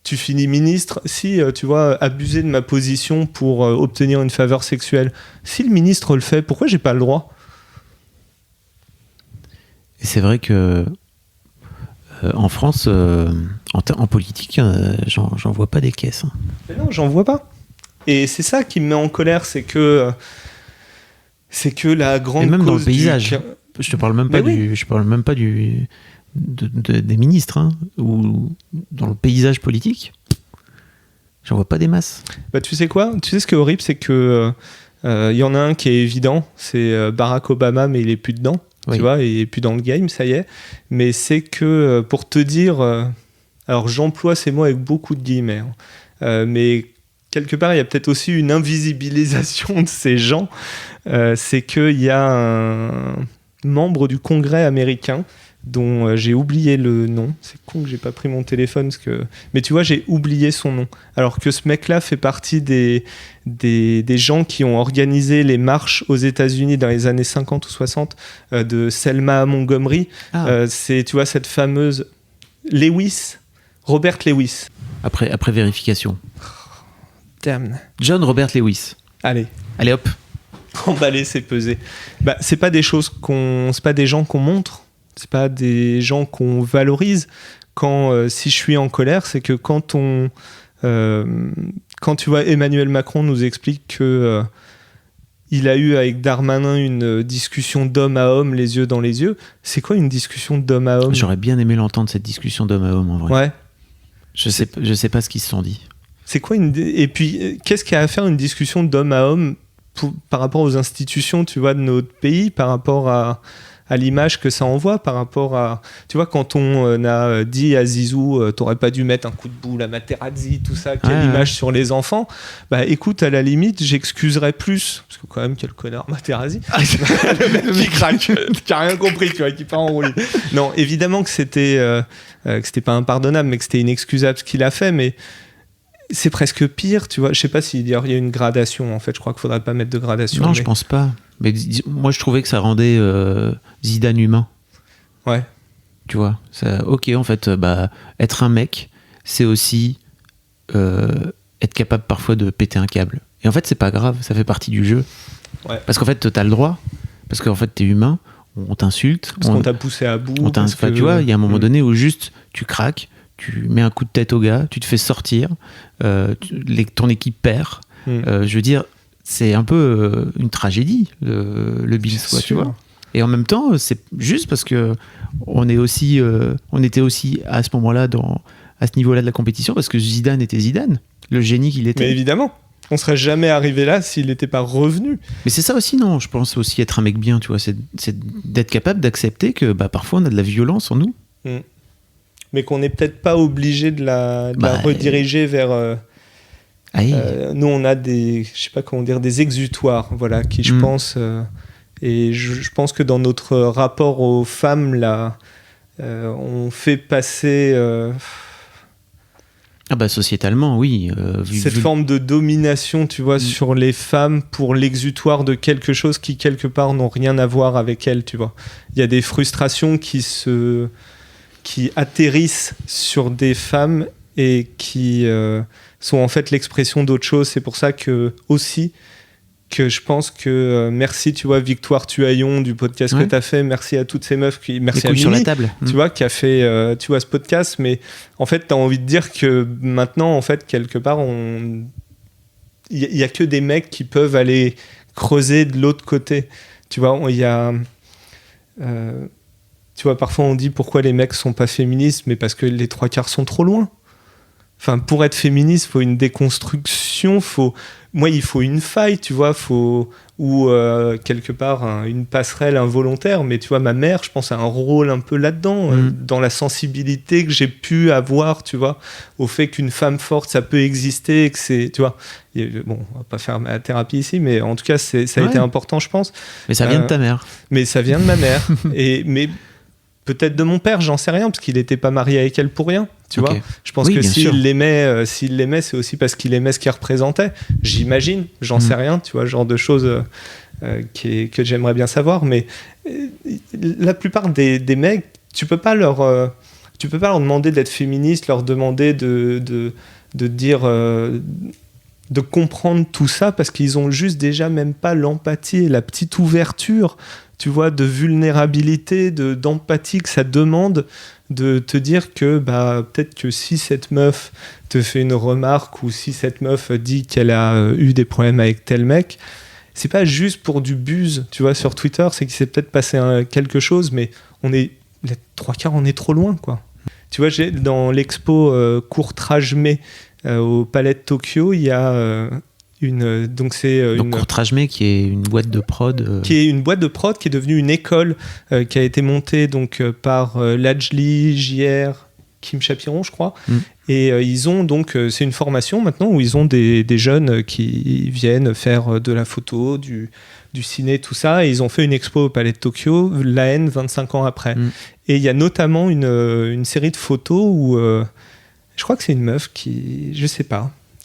Tu finis ministre, si, tu vois, abuser de ma position pour obtenir une faveur sexuelle. Si le ministre le fait, pourquoi j'ai pas le droit ? Et c'est vrai que en France, en politique, j'en vois pas des caisses. Mais non, j'en vois pas. Et c'est ça qui me met en colère, c'est que la grande cause... Et même dans le paysage. Je te parle même pas je parle même pas des ministres, hein, ou dans le paysage politique, j'en vois pas des masses. Bah, tu sais quoi ? Tu sais ce qui est horrible, c'est que y en a un qui est évident, c'est Barack Obama, mais il est plus dedans, tu vois, il est plus dans le game, ça y est. Mais c'est que, pour te dire, alors j'emploie ces mots avec beaucoup de guillemets, mais quelque part, il y a peut-être aussi une invisibilisation de ces gens. C'est qu'il y a un membre du Congrès américain dont j'ai oublié le nom. C'est con que j'ai pas pris mon téléphone, mais tu vois, j'ai oublié son nom. Alors que ce mec-là fait partie des gens qui ont organisé les marches aux États-Unis dans les années 50 ou 60 de Selma à Montgomery. C'est, tu vois, cette fameuse Robert Lewis. Après vérification. Damn. John Robert Lewis. Allez hop. Emballer, c'est peser. Bah, c'est pas des gens qu'on montre. C'est pas des gens qu'on valorise. Si je suis en colère, c'est que quand tu vois Emmanuel Macron nous explique que il a eu avec Darmanin une discussion d'homme à homme, les yeux dans les yeux. C'est quoi une discussion d'homme à homme ? J'aurais bien aimé l'entendre, cette discussion d'homme à homme, en vrai. Ouais. Je sais pas ce qu'ils se sont dit. C'est quoi et puis, qu'est-ce qu'il y a à faire une discussion d'homme à homme par rapport aux institutions, tu vois, de notre pays, par rapport à l'image que ça envoie, par rapport à... Tu vois, quand on a dit à Zizou, t'aurais pas dû mettre un coup de boule à Materazzi, tout ça, quelle image sur les enfants. Bah écoute, à la limite, j'excuserais plus, parce que quand même, quel connard Materazzi. Le mec qui craque, qui a rien compris, tu vois, qui part en roue libre. Non, évidemment que c'était pas impardonnable, mais que c'était inexcusable ce qu'il a fait, mais c'est presque pire, tu vois. Je sais pas s'il y a une gradation, en fait. Je crois qu'il faudrait pas mettre de gradation. Non, je pense pas. Mais moi, je trouvais que ça rendait Zidane humain. Ouais. Tu vois, ok, en fait, être un mec, c'est aussi être capable parfois de péter un câble. Et en fait, c'est pas grave, ça fait partie du jeu. Ouais. Parce qu'en fait, t'as le droit, parce qu'en fait, t'es humain, on t'insulte. Parce qu'on t'a poussé à bout. Tu vois, il y a un moment donné où juste tu craques, tu mets un coup de tête au gars, tu te fais sortir, ton équipe perd. Je veux dire, c'est un peu une tragédie, le Bills, quoi, tu vois. Et en même temps, c'est juste parce que on était aussi à ce moment-là, à ce niveau-là de la compétition, parce que Zidane était Zidane, le génie qu'il était. Mais évidemment, on serait jamais arrivé là s'il n'était pas revenu. Mais c'est ça aussi, non ? Je pense aussi être un mec bien, tu vois, c'est d'être capable d'accepter que parfois on a de la violence en nous. Mais qu'on n'est peut-être pas obligé de la rediriger vers... nous, on a des exutoires, voilà, qui, je pense... et je pense que dans notre rapport aux femmes, là, on fait passer... sociétalement, oui. Cette forme de domination, tu vois, sur les femmes pour l'exutoire de quelque chose qui, quelque part, n'ont rien à voir avec elles, tu vois. Il y a des frustrations qui atterrissent sur des femmes et qui sont en fait l'expression d'autre chose. C'est pour ça que je pense que merci, tu vois, Victoire Tuaillon du podcast que tu as fait, merci à toutes ces meufs, merci à Mimi, sur la table. Tu vois, qui a fait tu vois, ce podcast, mais en fait tu as envie de dire que maintenant, en fait, quelque part, il y a que des mecs qui peuvent aller creuser de l'autre côté, tu vois. Il y a tu vois, parfois on dit pourquoi les mecs sont pas féministes, mais parce que les trois quarts sont trop loin. Enfin, pour être féministe, il faut une déconstruction, il faut une faille, tu vois, ou quelque part une passerelle involontaire, mais tu vois, ma mère, je pense, a un rôle un peu là-dedans, dans la sensibilité que j'ai pu avoir, tu vois, au fait qu'une femme forte, ça peut exister, que c'est, tu vois, bon, on va pas faire ma thérapie ici, mais en tout cas, ça a été important, je pense. Mais ça vient de ta mère. Mais ça vient de ma mère, mais peut-être de mon père, j'en sais rien, parce qu'il n'était pas marié avec elle pour rien, tu vois. Je pense que s'il l'aimait, c'est aussi parce qu'il aimait ce qu'il représentait. J'imagine, j'en sais rien, tu vois, genre de choses que j'aimerais bien savoir. Mais la plupart des mecs, tu peux pas leur demander d'être féministe, leur demander de dire... de comprendre tout ça, parce qu'ils ont juste déjà même pas l'empathie et la petite ouverture, tu vois, de vulnérabilité, d'empathie que ça demande, de te dire que peut-être que si cette meuf te fait une remarque ou si cette meuf dit qu'elle a eu des problèmes avec tel mec, c'est pas juste pour du buzz, tu vois, sur Twitter, c'est qu'il s'est peut-être passé quelque chose, mais les trois quarts, on est trop loin, quoi. Tu vois, dans l'expo Courtrage-Mai au Palais de Tokyo, il y a donc Courtrage-Mai, qui est une boîte de prod qui est une boîte de prod qui est devenue une école qui a été montée donc par Lajli, JR, Kim Chapiron, je crois. Et ils ont donc c'est une formation maintenant où ils ont des jeunes qui viennent faire de la photo, du ciné, tout ça, et ils ont fait une expo au Palais de Tokyo, La haine 25 ans après. Et il y a notamment une série de photos où je crois que c'est une meuf qui...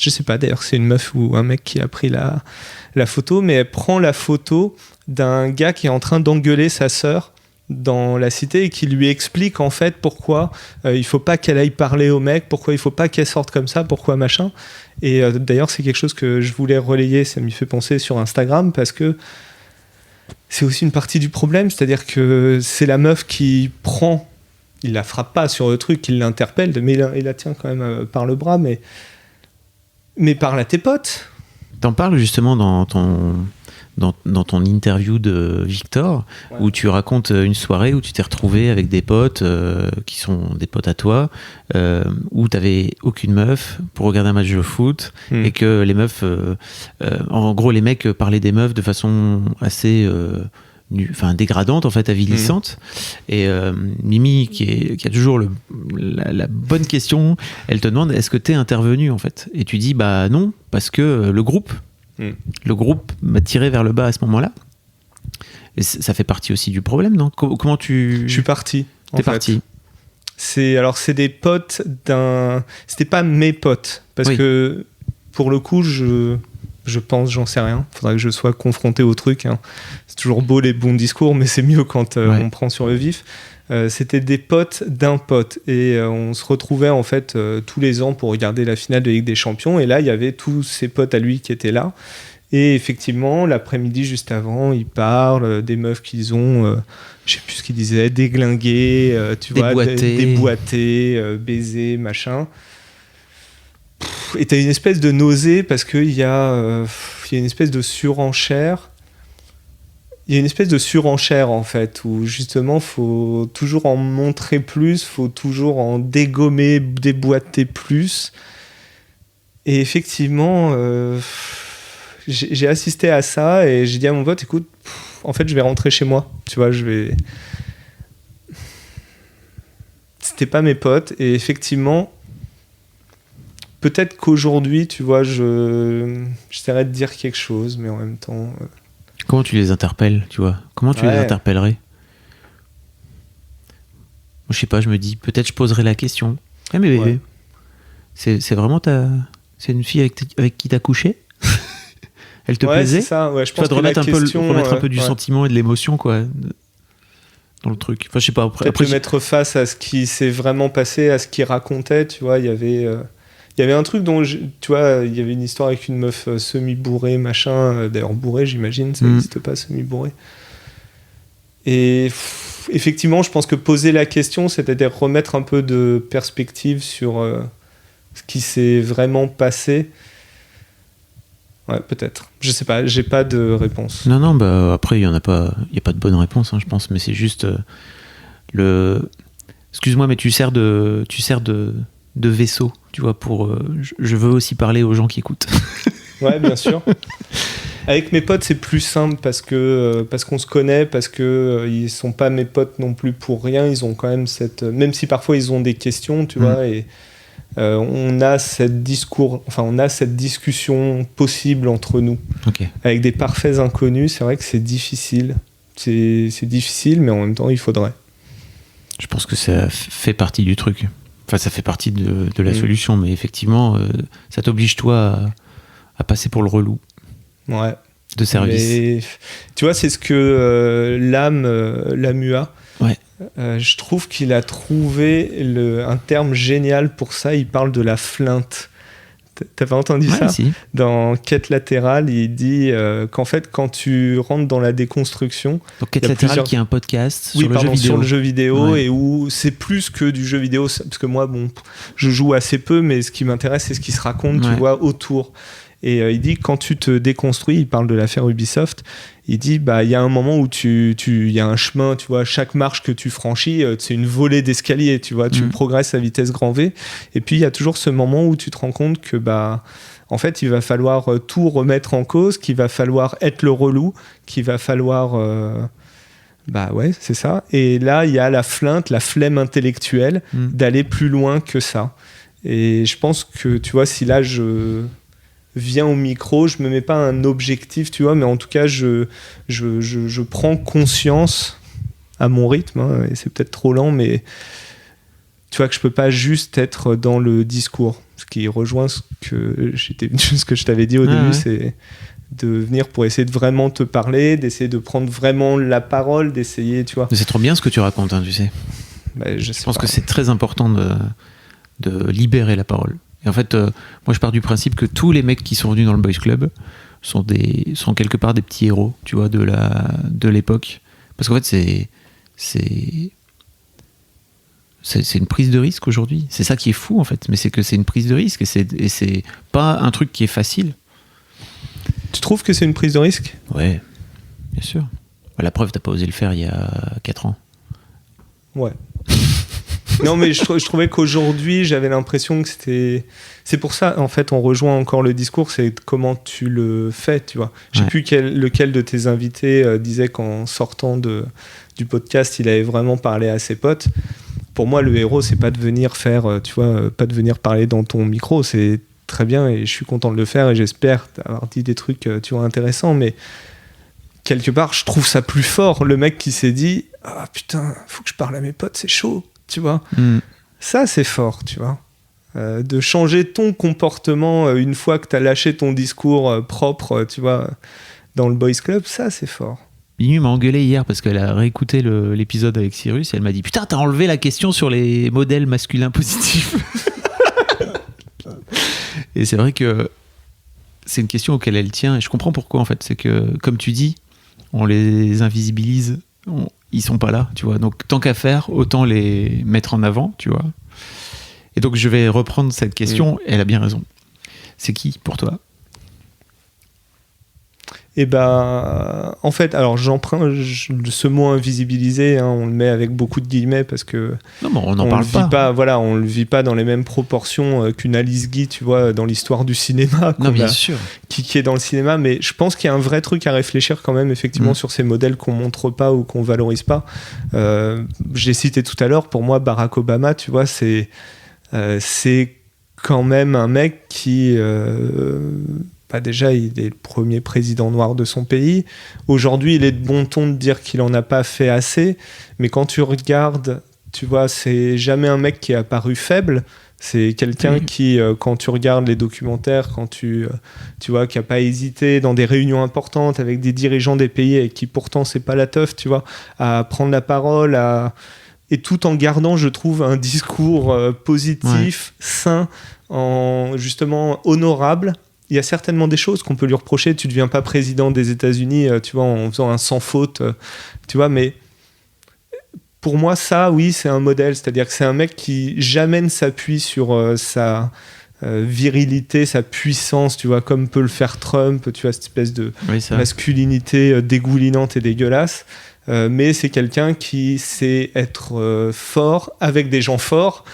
Je sais pas d'ailleurs, c'est une meuf ou un mec qui a pris la photo, mais elle prend la photo d'un gars qui est en train d'engueuler sa sœur dans la cité et qui lui explique en fait pourquoi il faut pas qu'elle aille parler au mec, pourquoi il faut pas qu'elle sorte comme ça, pourquoi machin. Et d'ailleurs, c'est quelque chose que je voulais relayer, ça m'y fait penser sur Instagram, parce que c'est aussi une partie du problème, c'est-à-dire que c'est la meuf qui prend... Il la frappe pas sur le truc, il l'interpelle, mais il la tient quand même par le bras, mais parle à tes potes. T'en parles justement dans ton interview de Victor, où tu racontes une soirée où tu t'es retrouvé avec des potes qui sont des potes à toi, où t'avais aucune meuf pour regarder un match de foot, et que les meufs, en gros les mecs parlaient des meufs de façon assez dégradante, en fait, avilissante. Et Mimi, qui a toujours la bonne question, elle te demande est-ce que t'es intervenu, en fait, et tu dis bah non, parce que le groupe m'a tiré vers le bas à ce moment-là. Et ça fait partie aussi du problème, non? Comment tu... Je suis parti. T'es parti. C'est des potes c'était pas mes potes, parce que pour le coup je pense, j'en sais rien. Faudrait que je sois confronté au truc. Hein. C'est toujours beau les bons discours, mais c'est mieux quand on prend sur le vif. C'était des potes d'un pote. Et on se retrouvait en fait tous les ans pour regarder la finale de Ligue des Champions. Et là, il y avait tous ses potes à lui qui étaient là. Et effectivement, l'après-midi, juste avant, ils parlent des meufs qu'ils ont, je sais plus ce qu'ils disaient, déglinguées, déboîtées, baisées, machin. Et t'as une espèce de nausée parce qu'il y a une espèce de surenchère. Il y a une espèce de surenchère en fait, où justement faut toujours en montrer plus, faut toujours en dégommer, déboîter plus. Et effectivement, j'ai assisté à ça et j'ai dit à mon pote, écoute, en fait je vais rentrer chez moi, tu vois, C'était pas mes potes et effectivement... Peut-être qu'aujourd'hui, tu vois, j'essaierais de dire quelque chose, mais en même temps... Comment tu les interpelles, tu vois? Comment tu les interpellerais? Je sais pas, je me dis, peut-être je poserai la question. Eh mais bébé, c'est vraiment c'est une fille avec qui t'as couché? Elle te plaisait? C'est ça, je pense de remettre un peu du sentiment et de l'émotion, quoi, dans le truc. Enfin, je sais pas. Après mettre face à ce qui s'est vraiment passé, à ce qu'il racontait, tu vois, il y avait un truc dont, tu vois, il y avait une histoire avec une meuf semi-bourrée, machin. D'ailleurs, bourrée, j'imagine, ça n'existe pas, semi-bourrée. Et effectivement, je pense que poser la question, c'est-à-dire remettre un peu de perspective sur ce qui s'est vraiment passé. Ouais, peut-être. Je sais pas, j'ai pas de réponse. Non, bah après, il y a pas de bonne réponse, hein, je pense, mais c'est juste Excuse-moi, mais tu sers de vaisseau, tu vois, pour... je veux aussi parler aux gens qui écoutent. Ouais, bien sûr. Avec mes potes, c'est plus simple parce qu'on se connaît, parce que ils sont pas mes potes non plus pour rien. Ils ont quand même même si parfois ils ont des questions, tu vois, et on a cette discussion possible entre nous. Okay. Avec des parfaits inconnus, c'est vrai que c'est difficile. C'est difficile, mais en même temps, il faudrait. Je pense que ça fait partie du truc. Enfin, ça fait partie de la solution, mais effectivement, ça t'oblige, toi, à passer pour le relou. Ouais. De service. Mais, tu vois, c'est ce que Lamua, je trouve qu'il a trouvé un terme génial pour ça. Il parle de la flinte. T'as pas entendu ça? Si. Dans Quête latérale, il dit qu'en fait, quand tu rentres dans la déconstruction... Donc Quête latérale, qui est un podcast sur le jeu vidéo, et où c'est plus que du jeu vidéo, parce que moi, je joue assez peu, mais ce qui m'intéresse, c'est ce qui se raconte, tu vois, autour. Et il dit, quand tu te déconstruis, il parle de l'affaire Ubisoft, il dit, bah, il y a un moment où il y a un chemin, tu vois, chaque marche que tu franchis, c'est une volée d'escalier, tu vois, tu progresses à vitesse grand V. Et puis, il y a toujours ce moment où tu te rends compte que, bah, en fait, il va falloir tout remettre en cause, qu'il va falloir être le relou, qu'il va falloir... Bah ouais, c'est ça. Et là, il y a la flemme intellectuelle d'aller plus loin que ça. Et je pense que, tu vois, si là, je viens au micro, je me mets pas un objectif, tu vois, mais en tout cas, je prends conscience à mon rythme, hein, et c'est peut-être trop lent, mais tu vois que je peux pas juste être dans le discours. Ce qui rejoint ce que je t'avais dit au début, c'est de venir pour essayer de vraiment te parler, d'essayer de prendre vraiment la parole, d'essayer, tu vois. Mais c'est trop bien ce que tu racontes, hein, tu sais. Bah, je pense que c'est très important de libérer la parole. Et en fait, moi je pars du principe que tous les mecs qui sont venus dans le Boys Club sont quelque part des petits héros, tu vois, de l'époque. Parce qu'en fait, c'est une prise de risque aujourd'hui. C'est ça qui est fou, en fait. Mais c'est que c'est une prise de risque et c'est pas un truc qui est facile. Tu trouves que c'est une prise de risque ? Ouais. Bien sûr. La preuve, t'as pas osé le faire il y a 4 ans. Ouais. Non, mais je trouvais qu'aujourd'hui, j'avais l'impression que c'était... C'est pour ça, en fait, on rejoint encore le discours, c'est comment tu le fais, tu vois. Je sais plus lequel de tes invités disait qu'en sortant du podcast, il avait vraiment parlé à ses potes. Pour moi, le héros, c'est pas de venir faire, tu vois, pas de venir parler dans ton micro, c'est très bien et je suis content de le faire et j'espère avoir dit des trucs, tu vois, intéressants, mais quelque part, je trouve ça plus fort, le mec qui s'est dit « Ah putain, faut que je parle à mes potes, c'est chaud », tu vois. Ça, c'est fort, tu vois. De changer ton comportement une fois que tu as lâché ton discours propre, tu vois, dans le Boys Club, ça, c'est fort. Mimi m'a engueulé hier parce qu'elle a réécouté l'épisode avec Cyrus et elle m'a dit « Putain, t'as enlevé la question sur les modèles masculins positifs !» Et c'est vrai que c'est une question auquel elle tient et je comprends pourquoi en fait. C'est que, comme tu dis, on les invisibilise, ils sont pas là, tu vois. Donc tant qu'à faire, autant les mettre en avant, tu vois. Et donc je vais reprendre cette question, elle a bien raison. C'est qui pour toi ? Et ben, en fait, alors j'emprunte ce mot invisibilisé, hein, on le met avec beaucoup de guillemets parce que non, mais on n'en parle pas. Voilà, on le vit pas dans les mêmes proportions qu'une Alice Guy, tu vois, dans l'histoire du cinéma. Non, bien sûr. Qui est dans le cinéma, mais je pense qu'il y a un vrai truc à réfléchir quand même, effectivement, sur ces modèles qu'on montre pas ou qu'on valorise pas. J'ai cité tout à l'heure, pour moi, Barack Obama, tu vois, c'est quand même un mec qui... déjà, il est le premier président noir de son pays. Aujourd'hui, il est de bon ton de dire qu'il en a pas fait assez. Mais quand tu regardes, tu vois, c'est jamais un mec qui est apparu faible. C'est quelqu'un qui, quand tu regardes les documentaires, quand tu vois, qui a pas hésité dans des réunions importantes avec des dirigeants des pays et qui pourtant c'est pas la teuf, tu vois, à prendre la parole, et tout en gardant, je trouve, un discours positif, sain, justement honorable. Il y a certainement des choses qu'on peut lui reprocher. Tu ne deviens pas président des États-Unis, tu vois, en faisant un sans faute, tu vois, mais pour moi, ça, oui, c'est un modèle. C'est-à-dire que c'est un mec qui jamais ne s'appuie sur sa virilité, sa puissance, tu vois, comme peut le faire Trump, tu vois, cette espèce de masculinité dégoulinante et dégueulasse. Mais c'est quelqu'un qui sait être fort avec des gens forts,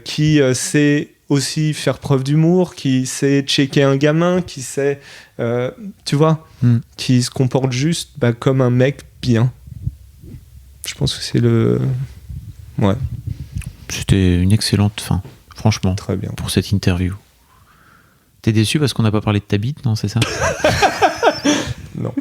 qui sait aussi faire preuve d'humour, qui sait checker un gamin, qui sait, tu vois, qui se comporte juste comme un mec bien. Je pense que c'est le... Ouais. C'était une excellente fin, franchement, très bien, pour cette interview. T'es déçu parce qu'on n'a pas parlé de ta bite, non, c'est ça? Non.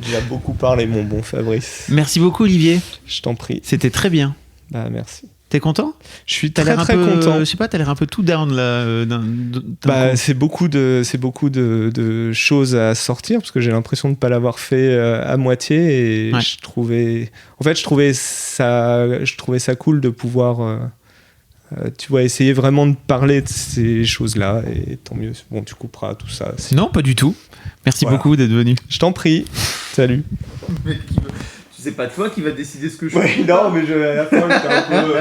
J'ai beaucoup parlé, mon bon Fabrice. Merci beaucoup, Olivier. Je t'en prie. C'était très bien. Merci. T'es content? Je suis très content. Je sais pas, t'as l'air un peu tout down là. C'est beaucoup de choses à sortir parce que j'ai l'impression de ne pas l'avoir fait à moitié et je trouvais ça cool de pouvoir tu vois, essayer vraiment de parler de ces choses-là et tant mieux. Bon, tu couperas tout ça. Non, pas du tout. Merci beaucoup d'être venu. Je t'en prie. Salut. C'est pas toi qui va décider ce que je fais. Non, mais à la fin, j'étais un peu...